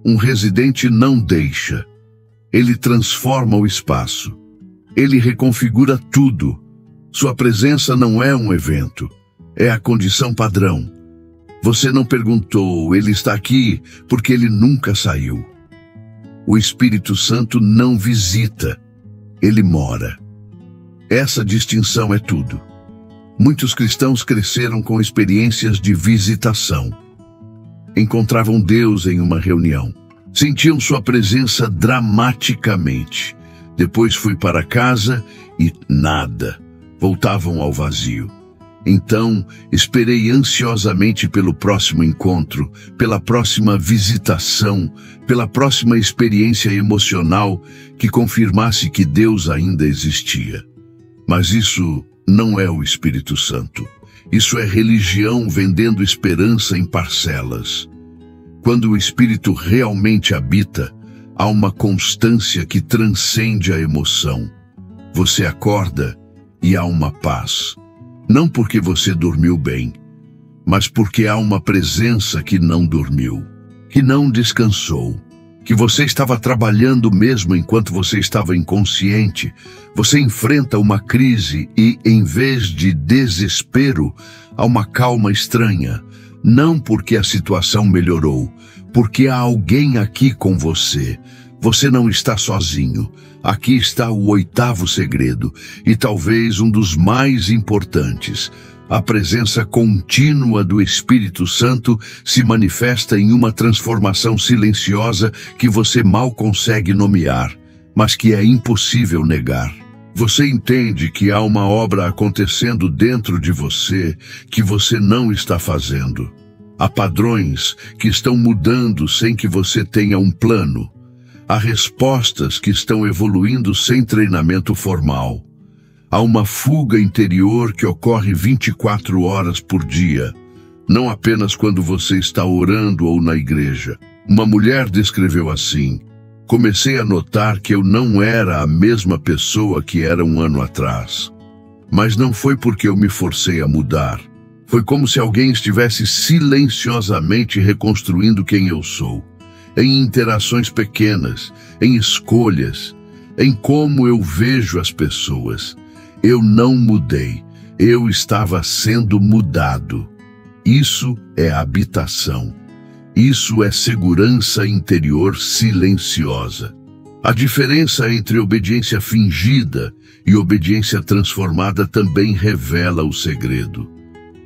Um residente não deixa. Ele transforma o espaço. Ele reconfigura tudo. Sua presença não é um evento. É a condição padrão. Você não perguntou, ele está aqui, porque ele nunca saiu. O Espírito Santo não visita. Ele mora. Essa distinção é tudo. Muitos cristãos cresceram com experiências de visitação. Encontravam Deus em uma reunião. Sentiam sua presença dramaticamente. Depois fui para casa e nada. Voltavam ao vazio. Então, esperei ansiosamente pelo próximo encontro, pela próxima visitação, pela próxima experiência emocional que confirmasse que Deus ainda existia. Mas isso não é o Espírito Santo. Isso é religião vendendo esperança em parcelas. Quando o Espírito realmente habita, há uma constância que transcende a emoção. Você acorda e há uma paz. Não porque você dormiu bem, mas porque há uma presença que não dormiu, que não descansou, que você estava trabalhando mesmo enquanto você estava inconsciente. Você enfrenta uma crise e, em vez de desespero, há uma calma estranha. Não porque a situação melhorou, porque há alguém aqui com você. Você não está sozinho. Aqui está o 8º segredo, e talvez um dos mais importantes. A presença contínua do Espírito Santo se manifesta em uma transformação silenciosa que você mal consegue nomear, mas que é impossível negar. Você entende que há uma obra acontecendo dentro de você que você não está fazendo. Há padrões que estão mudando sem que você tenha um plano. Há respostas que estão evoluindo sem treinamento formal. Há uma fuga interior que ocorre 24 horas por dia, não apenas quando você está orando ou na igreja. Uma mulher descreveu assim: comecei a notar que eu não era a mesma pessoa que era um ano atrás. Mas não foi porque eu me forcei a mudar. Foi como se alguém estivesse silenciosamente reconstruindo quem eu sou. Em interações pequenas, em escolhas, em como eu vejo as pessoas. Eu não mudei, eu estava sendo mudado. Isso é habitação. Isso é segurança interior silenciosa. A diferença entre obediência fingida e obediência transformada também revela o segredo.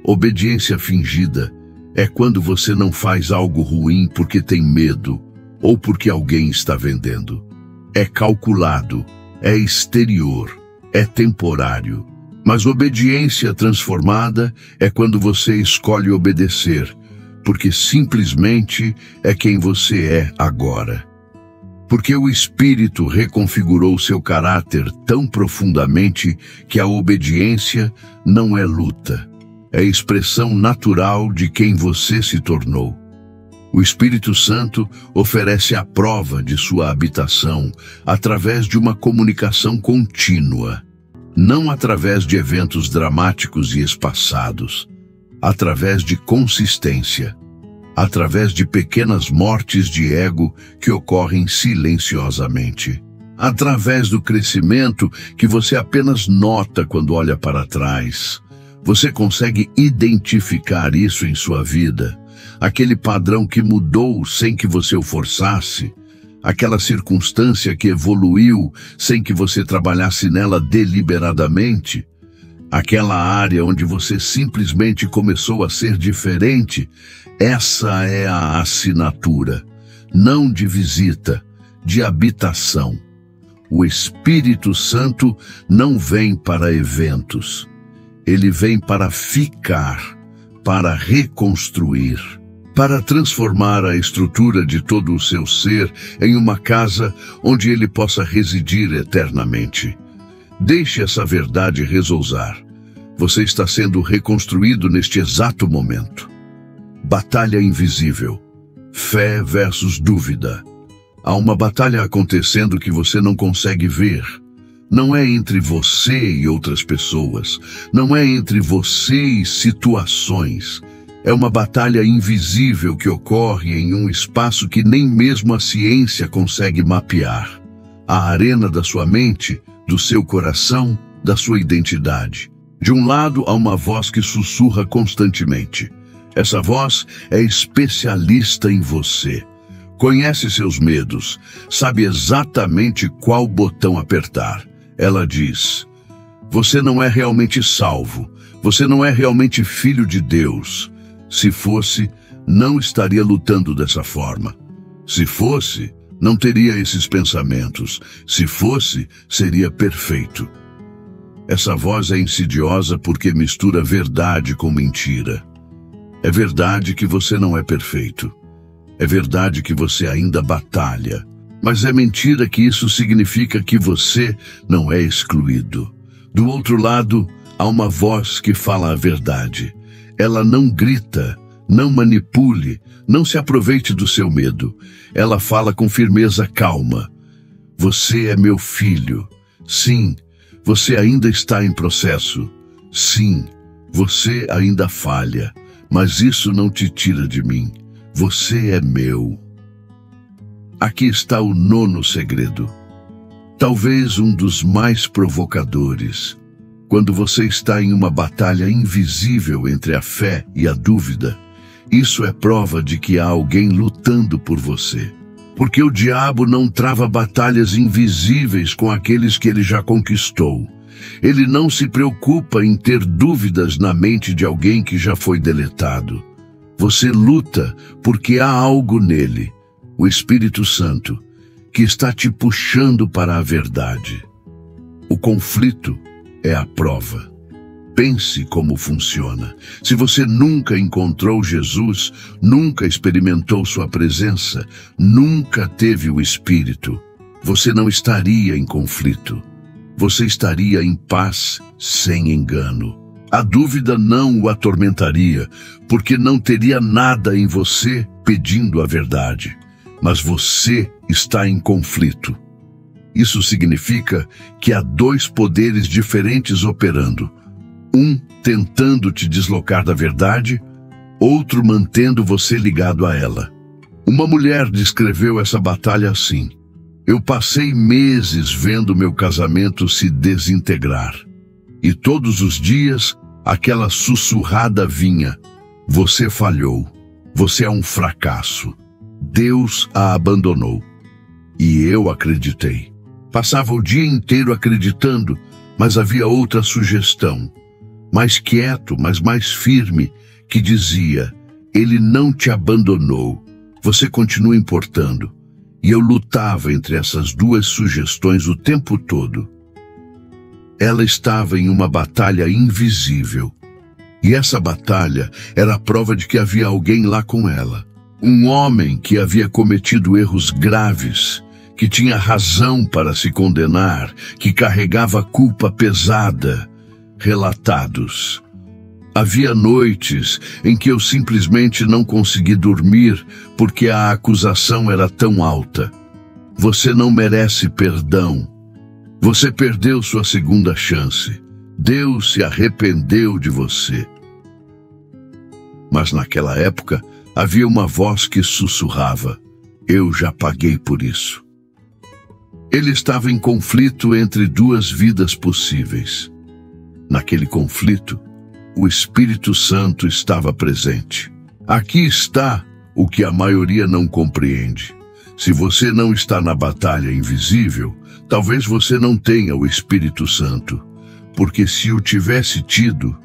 Obediência fingida é quando você não faz algo ruim porque tem medo ou porque alguém está vendendo. É calculado, é exterior, é temporário. Mas obediência transformada é quando você escolhe obedecer, porque simplesmente é quem você é agora. Porque o Espírito reconfigurou seu caráter tão profundamente que a obediência não é luta, é expressão natural de quem você se tornou. O Espírito Santo oferece a prova de sua habitação através de uma comunicação contínua, não através de eventos dramáticos e espaçados, através de consistência, através de pequenas mortes de ego que ocorrem silenciosamente, através do crescimento que você apenas nota quando olha para trás. Você consegue identificar isso em sua vida, aquele padrão que mudou sem que você o forçasse, aquela circunstância que evoluiu sem que você trabalhasse nela deliberadamente, aquela área onde você simplesmente começou a ser diferente. Essa é a assinatura, não de visita, de habitação. O Espírito Santo não vem para eventos. Ele vem para ficar, para reconstruir, para transformar a estrutura de todo o seu ser em uma casa onde ele possa residir eternamente. Deixe essa verdade resousar. Você está sendo reconstruído neste exato momento. Batalha invisível. Fé versus dúvida. Há uma batalha acontecendo que você não consegue ver. Não é entre você e outras pessoas. Não é entre você e situações. É uma batalha invisível que ocorre em um espaço que nem mesmo a ciência consegue mapear. A arena da sua mente, do seu coração, da sua identidade. De um lado, há uma voz que sussurra constantemente. Essa voz é especialista em você. Conhece seus medos, sabe exatamente qual botão apertar. Ela diz: você não é realmente salvo, você não é realmente filho de Deus. Se fosse, não estaria lutando dessa forma. Se fosse, não teria esses pensamentos. Se fosse, seria perfeito. Essa voz é insidiosa porque mistura verdade com mentira. É verdade que você não é perfeito. É verdade que você ainda batalha. Mas é mentira que isso significa que você não é excluído. Do outro lado, há uma voz que fala a verdade. Ela não grita, não manipule, não se aproveite do seu medo. Ela fala com firmeza calma. Você é meu filho. Sim, você ainda está em processo. Sim, você ainda falha. Mas isso não te tira de mim. Você é meu. Aqui está o 9º segredo. Talvez um dos mais provocadores. Quando você está em uma batalha invisível entre a fé e a dúvida, isso é prova de que há alguém lutando por você. Porque o diabo não trava batalhas invisíveis com aqueles que ele já conquistou. Ele não se preocupa em ter dúvidas na mente de alguém que já foi deletado. Você luta porque há algo nele, o Espírito Santo, que está te puxando para a verdade. O conflito é a prova. Pense como funciona. Se você nunca encontrou Jesus, nunca experimentou sua presença, nunca teve o Espírito, você não estaria em conflito. Você estaria em paz, sem engano. A dúvida não o atormentaria, porque não teria nada em você pedindo a verdade. Mas você está em conflito. Isso significa que há 2 poderes diferentes operando. Um tentando te deslocar da verdade, outro mantendo você ligado a ela. Uma mulher descreveu essa batalha assim: eu passei meses vendo meu casamento se desintegrar. E todos os dias, aquela sussurrada vinha: você falhou, você é um fracasso, Deus a abandonou. E eu acreditei. Passava o dia inteiro acreditando, mas havia outra sugestão, mais quieto, mas mais firme, que dizia: ele não te abandonou, você continua importando. E eu lutava entre essas 2 sugestões o tempo todo. Ela estava em uma batalha invisível. E essa batalha era a prova de que havia alguém lá com ela. Um homem que havia cometido erros graves, que tinha razão para se condenar, que carregava culpa pesada. Relatados. Havia noites em que eu simplesmente não consegui dormir porque a acusação era tão alta. Você não merece perdão. Você perdeu sua segunda chance. Deus se arrependeu de você. Mas naquela época, havia uma voz que sussurrava: eu já paguei por isso. Ele estava em conflito entre 2 vidas possíveis. Naquele conflito, o Espírito Santo estava presente. Aqui está o que a maioria não compreende. Se você não está na batalha invisível, talvez você não tenha o Espírito Santo, porque se o tivesse tido,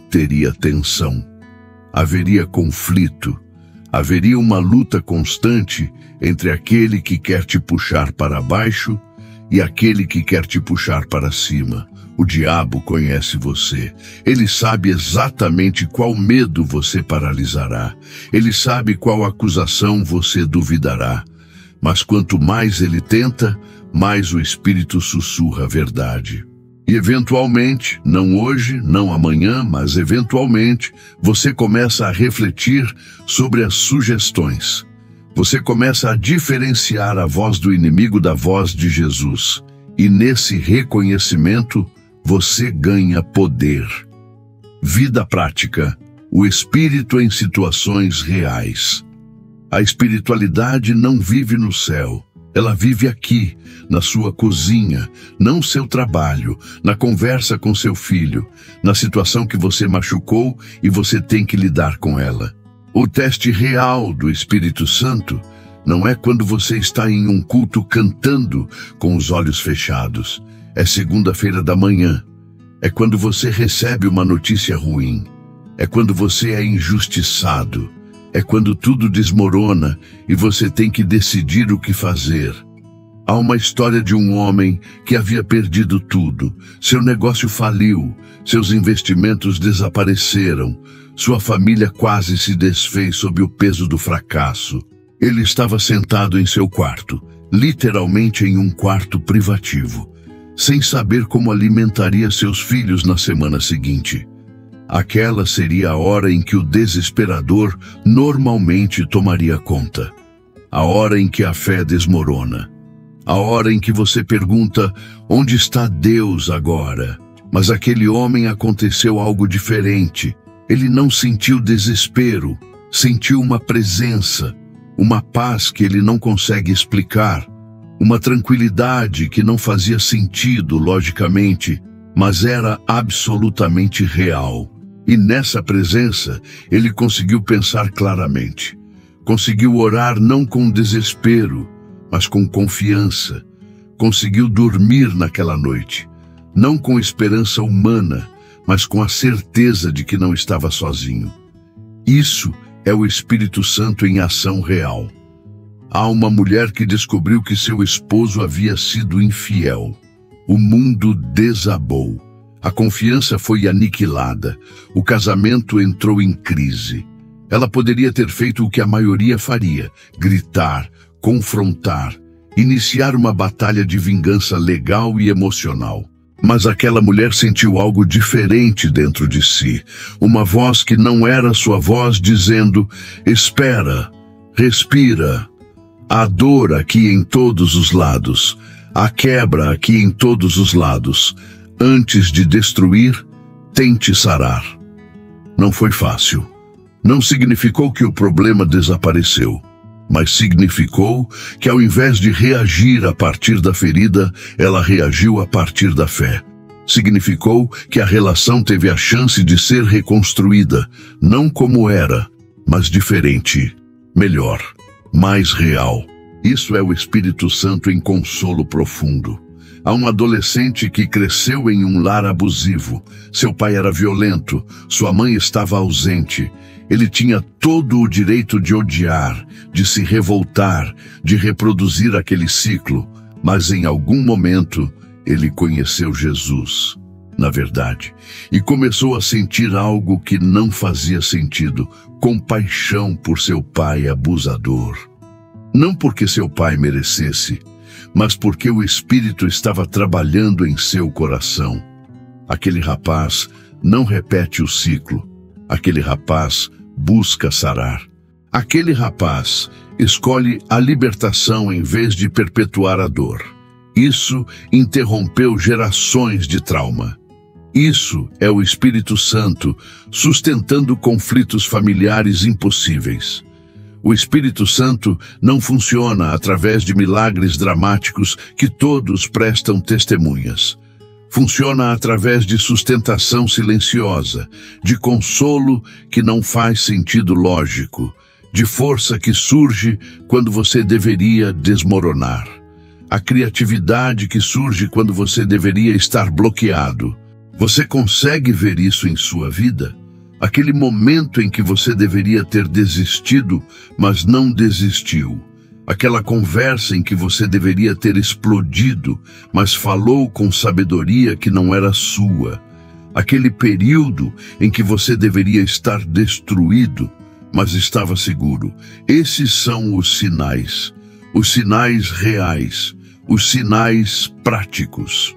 teria tensão, haveria conflito, haveria uma luta constante entre aquele que quer te puxar para baixo e aquele que quer te puxar para cima. O diabo conhece você. Ele sabe exatamente qual medo você paralisará. Ele sabe qual acusação você duvidará. Mas quanto mais ele tenta, mais o Espírito sussurra a verdade. E eventualmente, não hoje, não amanhã, mas eventualmente, você começa a refletir sobre as sugestões. Você começa a diferenciar a voz do inimigo da voz de Jesus. E nesse reconhecimento, você ganha poder. Vida prática. O espírito em situações reais. A espiritualidade não vive no céu. Ela vive aqui, na sua cozinha, no seu trabalho, na conversa com seu filho, na situação que você machucou e você tem que lidar com ela. O teste real do Espírito Santo não é quando você está em um culto cantando com os olhos fechados. É segunda-feira da manhã. É quando você recebe uma notícia ruim. É quando você é injustiçado. É quando tudo desmorona e você tem que decidir o que fazer. Há uma história de um homem que havia perdido tudo. Seu negócio faliu, seus investimentos desapareceram, sua família quase se desfez sob o peso do fracasso. Ele estava sentado em seu quarto, literalmente em um quarto privativo, sem saber como alimentaria seus filhos na semana seguinte. Aquela seria a hora em que o desesperador normalmente tomaria conta. A hora em que a fé desmorona. A hora em que você pergunta, onde está Deus agora? Mas aquele homem aconteceu algo diferente. Ele não sentiu desespero, sentiu uma presença, uma paz que ele não consegue explicar, uma tranquilidade que não fazia sentido logicamente, mas era absolutamente real. E nessa presença, ele conseguiu pensar claramente. Conseguiu orar não com desespero, mas com confiança. Conseguiu dormir naquela noite, não com esperança humana, mas com a certeza de que não estava sozinho. Isso é o Espírito Santo em ação real. Há uma mulher que descobriu que seu esposo havia sido infiel. O mundo desabou. A confiança foi aniquilada. O casamento entrou em crise. Ela poderia ter feito o que a maioria faria: gritar, confrontar, iniciar uma batalha de vingança legal e emocional. Mas aquela mulher sentiu algo diferente dentro de si. Uma voz que não era sua voz dizendo: espera, respira. Há dor aqui em todos os lados. Há quebra aqui em todos os lados. Antes de destruir, tente sarar. Não foi fácil. Não significou que o problema desapareceu, mas significou que ao invés de reagir a partir da ferida, ela reagiu a partir da fé. Significou que a relação teve a chance de ser reconstruída, não como era, mas diferente, melhor, mais real. Isso é o Espírito Santo em consolo profundo. Há um adolescente que cresceu em um lar abusivo. Seu pai era violento, sua mãe estava ausente. Ele tinha todo o direito de odiar, de se revoltar, de reproduzir aquele ciclo. Mas em algum momento, ele conheceu Jesus, na verdade, e começou a sentir algo que não fazia sentido: compaixão por seu pai abusador. Não porque seu pai merecesse, mas porque o Espírito estava trabalhando em seu coração. Aquele rapaz não repete o ciclo. Aquele rapaz busca sarar. Aquele rapaz escolhe a libertação em vez de perpetuar a dor. Isso interrompeu gerações de trauma. Isso é o Espírito Santo sustentando conflitos familiares impossíveis. O Espírito Santo não funciona através de milagres dramáticos que todos prestam testemunhas. Funciona através de sustentação silenciosa, de consolo que não faz sentido lógico, de força que surge quando você deveria desmoronar. A criatividade que surge quando você deveria estar bloqueado. Você consegue ver isso em sua vida? Aquele momento em que você deveria ter desistido, mas não desistiu. Aquela conversa em que você deveria ter explodido, mas falou com sabedoria que não era sua. Aquele período em que você deveria estar destruído, mas estava seguro. Esses são os sinais reais, os sinais práticos.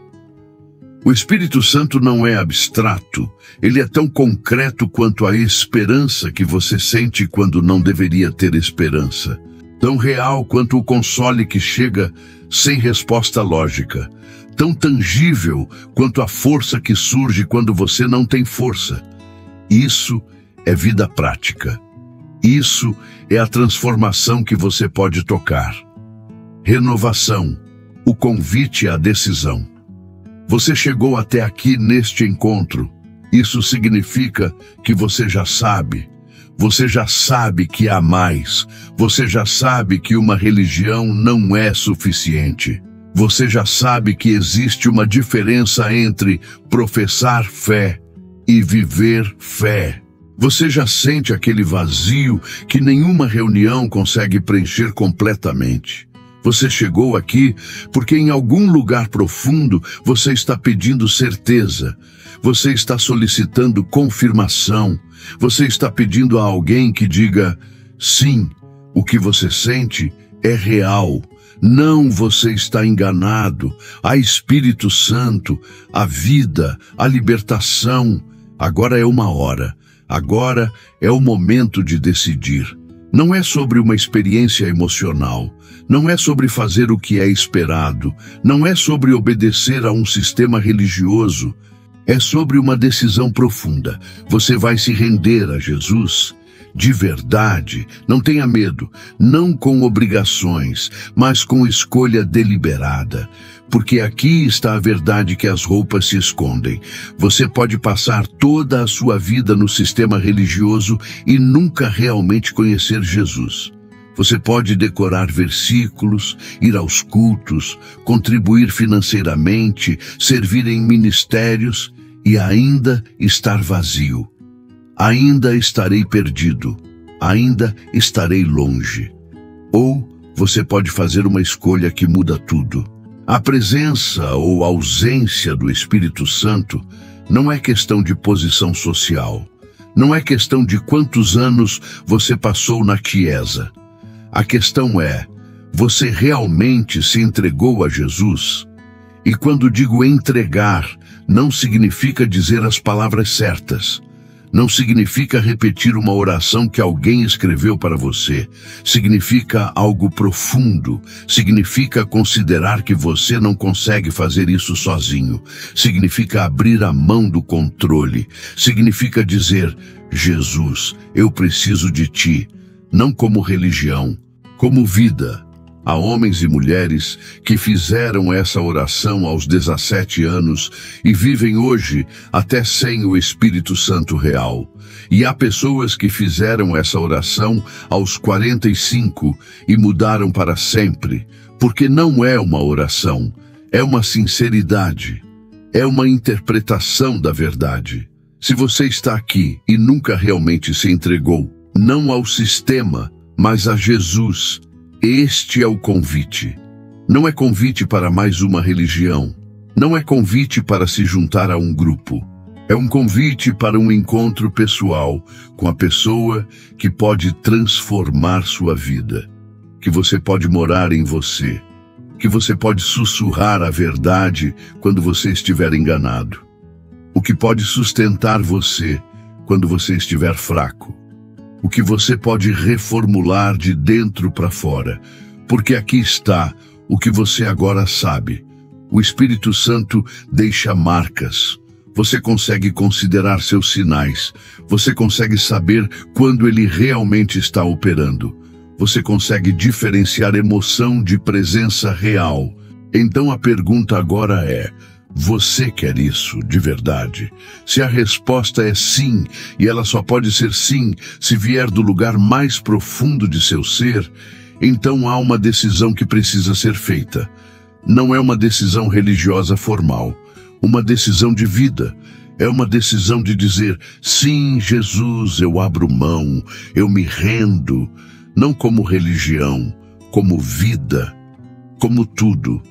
O Espírito Santo não é abstrato, ele é tão concreto quanto a esperança que você sente quando não deveria ter esperança. tão real quanto o console que chega sem resposta lógica, tão tangível quanto a força que surge quando você não tem força. Isso é vida prática. Isso é a transformação que você pode tocar. Renovação, o convite à decisão. Você chegou até aqui neste encontro. Isso significa que você já sabe. Você já sabe que há mais. Você já sabe que uma religião não é suficiente. Você já sabe que existe uma diferença entre professar fé e viver fé. Você já sente aquele vazio que nenhuma reunião consegue preencher completamente. Você chegou aqui porque em algum lugar profundo você está pedindo certeza. Você está solicitando confirmação. Você está pedindo a alguém que diga: sim, o que você sente é real. Não, você está enganado. Há Espírito Santo, a vida, a libertação. Agora é uma hora. Agora é o momento de decidir. Não é sobre uma experiência emocional. Não é sobre fazer o que é esperado. Não é sobre obedecer a um sistema religioso. É sobre uma decisão profunda. Você vai se render a Jesus? De verdade, não tenha medo, não com obrigações, mas com escolha deliberada. Porque aqui está a verdade que as roupas se escondem. Você pode passar toda a sua vida no sistema religioso e nunca realmente conhecer Jesus. Você pode decorar versículos, ir aos cultos, contribuir financeiramente, servir em ministérios e ainda estar vazio. Ainda estarei perdido, ainda estarei longe. Ou você pode fazer uma escolha que muda tudo. A presença ou ausência do Espírito Santo não é questão de posição social. Não é questão de quantos anos você passou na Chiesa. A questão é, você realmente se entregou a Jesus? E quando digo entregar, não significa dizer as palavras certas. Não significa repetir uma oração que alguém escreveu para você. Significa algo profundo. Significa considerar que você não consegue fazer isso sozinho. Significa abrir a mão do controle. Significa dizer: Jesus, eu preciso de ti. Não como religião, como vida. Há homens e mulheres que fizeram essa oração aos 17 anos e vivem hoje até sem o Espírito Santo real. E há pessoas que fizeram essa oração aos 45 e mudaram para sempre, porque não é uma oração, é uma sinceridade, é uma interpretação da verdade. Se você está aqui e nunca realmente se entregou, não ao sistema, mas a Jesus, este é o convite. Não é convite para mais uma religião. Não é convite para se juntar a um grupo. É um convite para um encontro pessoal com a pessoa que pode transformar sua vida. Que você pode morar em você. Que você pode sussurrar a verdade quando você estiver enganado. O que pode sustentar você quando você estiver fraco. O que você pode reformular de dentro para fora, porque aqui está o que você agora sabe. O Espírito Santo deixa marcas. Você consegue considerar seus sinais. Você consegue saber quando ele realmente está operando. Você consegue diferenciar emoção de presença real. Então a pergunta agora é: você quer isso de verdade? Se a resposta é sim, e ela só pode ser sim se vier do lugar mais profundo de seu ser, então há uma decisão que precisa ser feita. Não é uma decisão religiosa formal, uma decisão de vida. É uma decisão de dizer: sim, Jesus, eu abro mão, eu me rendo, não como religião, como vida, como tudo.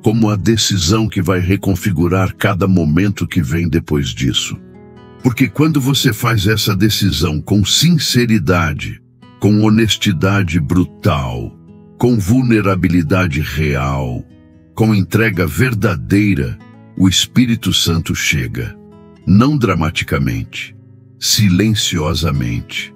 Como a decisão que vai reconfigurar cada momento que vem depois disso. Porque quando você faz essa decisão com sinceridade, com honestidade brutal, com vulnerabilidade real, com entrega verdadeira, o Espírito Santo chega. Não dramaticamente, silenciosamente.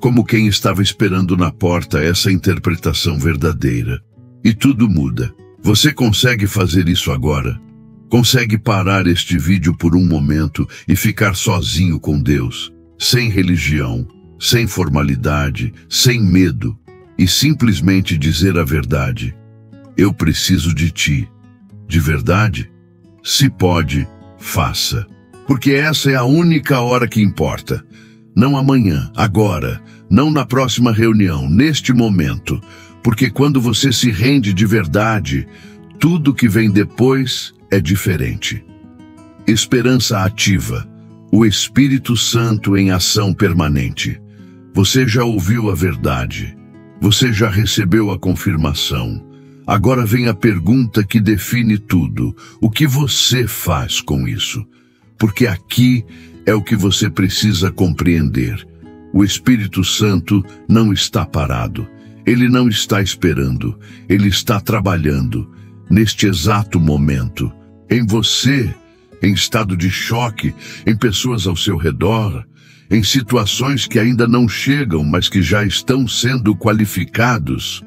como quem estava esperando na porta essa interpretação verdadeira. E tudo muda. Você consegue fazer isso agora? Consegue parar este vídeo por um momento e ficar sozinho com Deus, sem religião, sem formalidade, sem medo, e simplesmente dizer a verdade: eu preciso de ti. De verdade? Se pode, faça. Porque essa é a única hora que importa. Não amanhã, agora, não na próxima reunião, neste momento. Porque quando você se rende de verdade, tudo que vem depois é diferente. Esperança ativa. O Espírito Santo em ação permanente. Você já ouviu a verdade. Você já recebeu a confirmação. Agora vem a pergunta que define tudo. O que você faz com isso? Porque aqui é o que você precisa compreender. O Espírito Santo não está parado. Ele não está esperando. Ele está trabalhando, neste exato momento, em você, em estado de choque, em pessoas ao seu redor, em situações que ainda não chegam, mas que já estão sendo qualificados.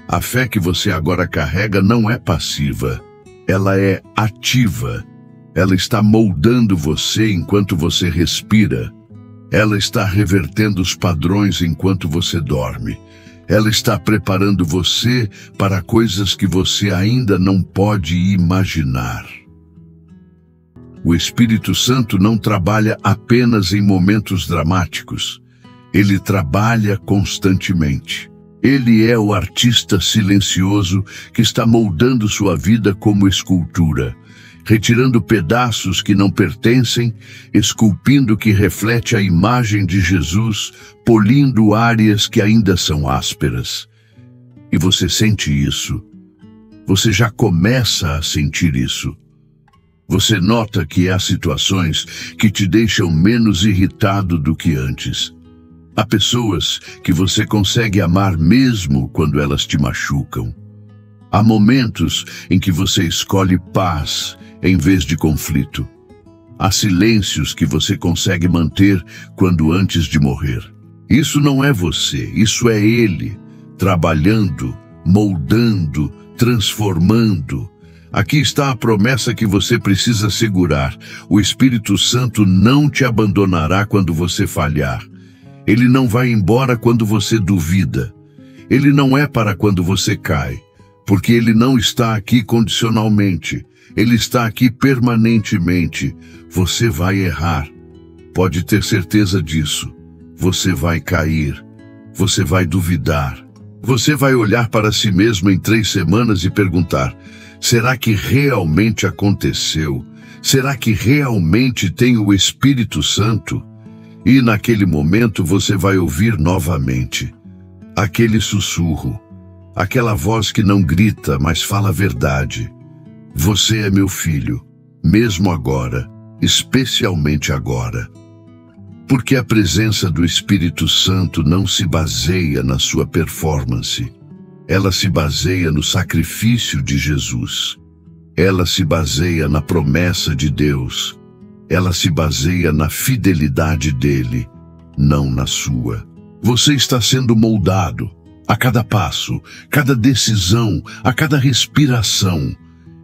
A fé que você agora carrega não é passiva, ela é ativa. Ela está moldando você enquanto você respira. Ela está revertendo os padrões enquanto você dorme. Ela está preparando você para coisas que você ainda não pode imaginar. O Espírito Santo não trabalha apenas em momentos dramáticos. Ele trabalha constantemente. Ele é o artista silencioso que está moldando sua vida como escultura, retirando pedaços que não pertencem, esculpindo o que reflete a imagem de Jesus, polindo áreas que ainda são ásperas. E você sente isso. Você já começa a sentir isso. Você nota que há situações que te deixam menos irritado do que antes. Há pessoas que você consegue amar mesmo quando elas te machucam. Há momentos em que você escolhe paz em vez de conflito. Há silêncios que você consegue manter quando antes de morrer. Isso não é você, isso é Ele, trabalhando, moldando, transformando. Aqui está a promessa que você precisa segurar. O Espírito Santo não te abandonará quando você falhar. Ele não vai embora quando você duvida. Ele não é para quando você cai, porque Ele não está aqui condicionalmente. Ele está aqui permanentemente. Você vai errar. Pode ter certeza disso. Você vai cair. Você vai duvidar. Você vai olhar para si mesmo em 3 semanas e perguntar: será que realmente aconteceu? Será que realmente tem o Espírito Santo? E naquele momento você vai ouvir novamente aquele sussurro, aquela voz que não grita, mas fala a verdade. Você é meu filho, mesmo agora, especialmente agora. Porque a presença do Espírito Santo não se baseia na sua performance. Ela se baseia no sacrifício de Jesus. Ela se baseia na promessa de Deus. Ela se baseia na fidelidade dele, não na sua. Você está sendo moldado a cada passo, cada decisão, a cada respiração.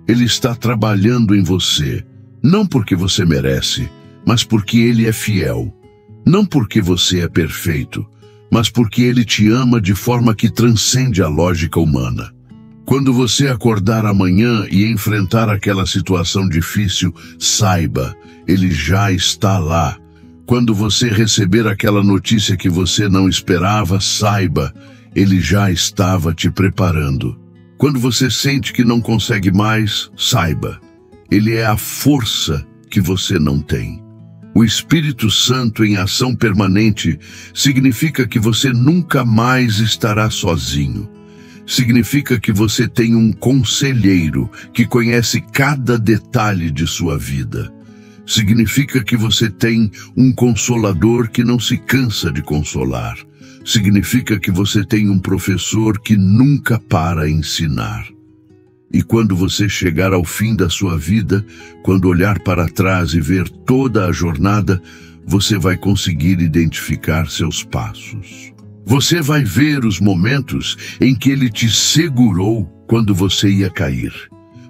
Ele está trabalhando em você, não porque você merece, mas porque Ele é fiel. Não porque você é perfeito, mas porque Ele te ama de forma que transcende a lógica humana. Quando você acordar amanhã e enfrentar aquela situação difícil, saiba, Ele já está lá. Quando você receber aquela notícia que você não esperava, saiba, Ele já estava te preparando. Quando você sente que não consegue mais, saiba, Ele é a força que você não tem. O Espírito Santo em ação permanente significa que você nunca mais estará sozinho. Significa que você tem um conselheiro que conhece cada detalhe de sua vida. Significa que você tem um consolador que não se cansa de consolar. Significa que você tem um professor que nunca para ensinar. E quando você chegar ao fim da sua vida, quando olhar para trás e ver toda a jornada, você vai conseguir identificar seus passos. Você vai ver os momentos em que ele te segurou quando você ia cair.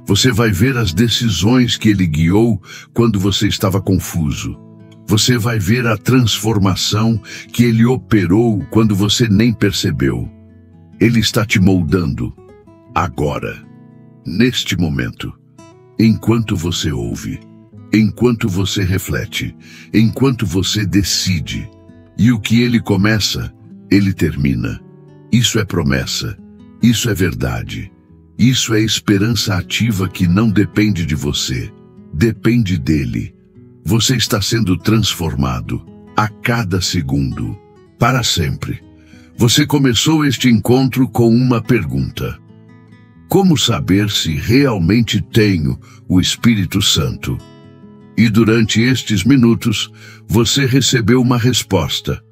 Você vai ver as decisões que ele guiou quando você estava confuso. Você vai ver a transformação que ele operou quando você nem percebeu. Ele está te moldando agora, neste momento, enquanto você ouve, enquanto você reflete, enquanto você decide. E o que ele começa, ele termina. Isso é promessa, isso é verdade. Isso é esperança ativa que não depende de você, depende dele. Você está sendo transformado a cada segundo, para sempre. Você começou este encontro com uma pergunta: como saber se realmente tenho o Espírito Santo? E durante estes minutos, você recebeu uma resposta,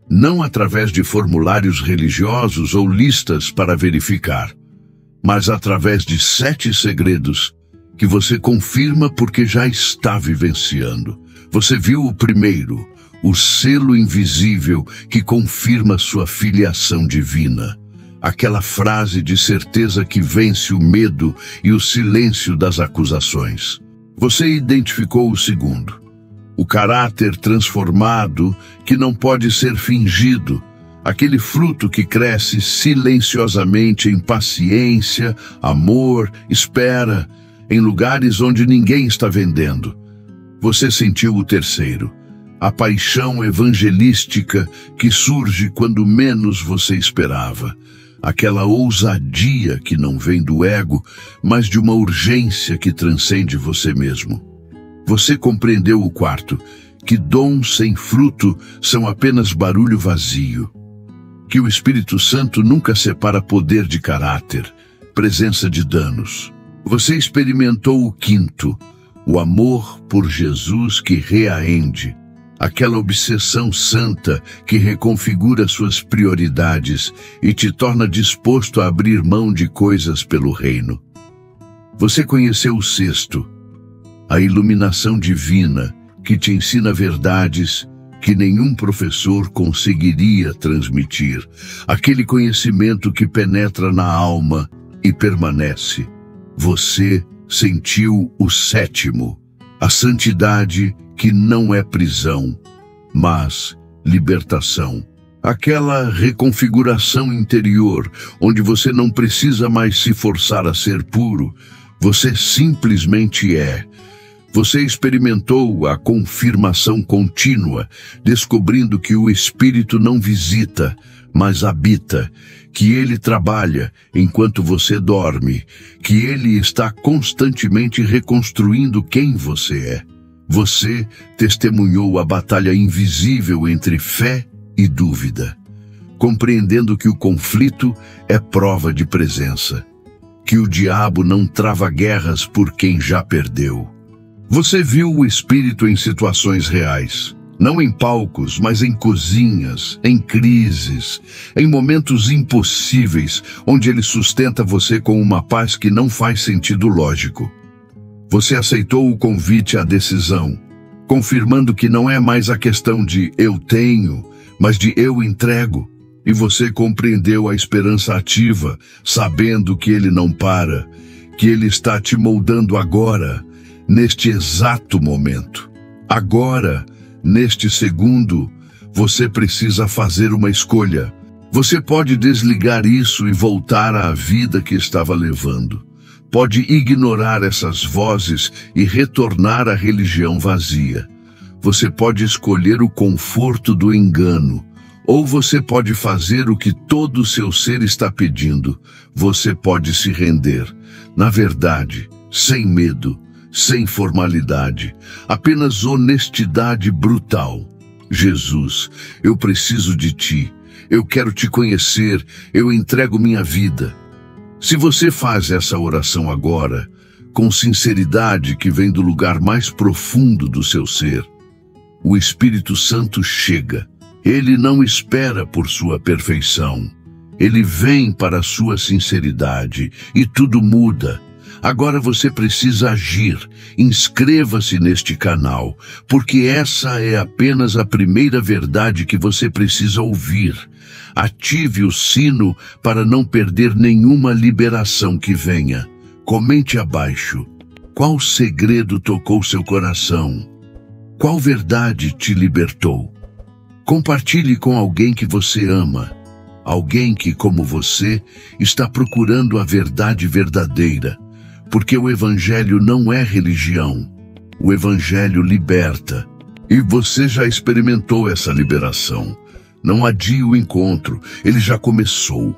não através de formulários religiosos ou listas para verificar, mas através de 7 segredos que você confirma porque já está vivenciando. Você viu o primeiro, o selo invisível que confirma sua filiação divina. Aquela frase de certeza que vence o medo e o silêncio das acusações. Você identificou o segundo, o caráter transformado que não pode ser fingido. Aquele fruto que cresce silenciosamente em paciência, amor, espera, em lugares onde ninguém está vendendo. Você sentiu o terceiro, a paixão evangelística que surge quando menos você esperava. Aquela ousadia que não vem do ego, mas de uma urgência que transcende você mesmo. Você compreendeu o quarto, que dons sem fruto são apenas barulho vazio. Que o Espírito Santo nunca separa poder de caráter, presença de danos. Você experimentou o quinto, o amor por Jesus que reaende, aquela obsessão santa que reconfigura suas prioridades e te torna disposto a abrir mão de coisas pelo reino. Você conheceu o sexto, a iluminação divina que te ensina verdades que nenhum professor conseguiria transmitir, aquele conhecimento que penetra na alma e permanece. Você sentiu o sétimo, a santidade que não é prisão, mas libertação. Aquela reconfiguração interior, onde você não precisa mais se forçar a ser puro, você simplesmente é. Você experimentou a confirmação contínua, descobrindo que o Espírito não visita, mas habita, que ele trabalha enquanto você dorme, que ele está constantemente reconstruindo quem você é. Você testemunhou a batalha invisível entre fé e dúvida, compreendendo que o conflito é prova de presença, que o diabo não trava guerras por quem já perdeu. Você viu o Espírito em situações reais, não em palcos, mas em cozinhas, em crises, em momentos impossíveis, onde ele sustenta você com uma paz que não faz sentido lógico. Você aceitou o convite à decisão, confirmando que não é mais a questão de eu tenho, mas de eu entrego. E você compreendeu a esperança ativa, sabendo que ele não para, que ele está te moldando agora, neste exato momento. Agora, neste segundo, você precisa fazer uma escolha. Você pode desligar isso e voltar à vida que estava levando. Pode ignorar essas vozes e retornar à religião vazia. Você pode escolher o conforto do engano, ou você pode fazer o que todo o seu ser está pedindo. Você pode se render, na verdade, sem medo, sem formalidade, apenas honestidade brutal. Jesus, eu preciso de ti, eu quero te conhecer, eu entrego minha vida. Se você faz essa oração agora, com sinceridade que vem do lugar mais profundo do seu ser, o Espírito Santo chega. Ele não espera por sua perfeição. Ele vem para a sua sinceridade e tudo muda. Agora você precisa agir. Inscreva-se neste canal, porque essa é apenas a primeira verdade que você precisa ouvir. Ative o sino para não perder nenhuma liberação que venha. Comente abaixo. Qual segredo tocou seu coração? Qual verdade te libertou? Compartilhe com alguém que você ama. Alguém que, como você, está procurando a verdade verdadeira. Porque o Evangelho não é religião. O Evangelho liberta. E você já experimentou essa liberação. Não adie o encontro, ele já começou.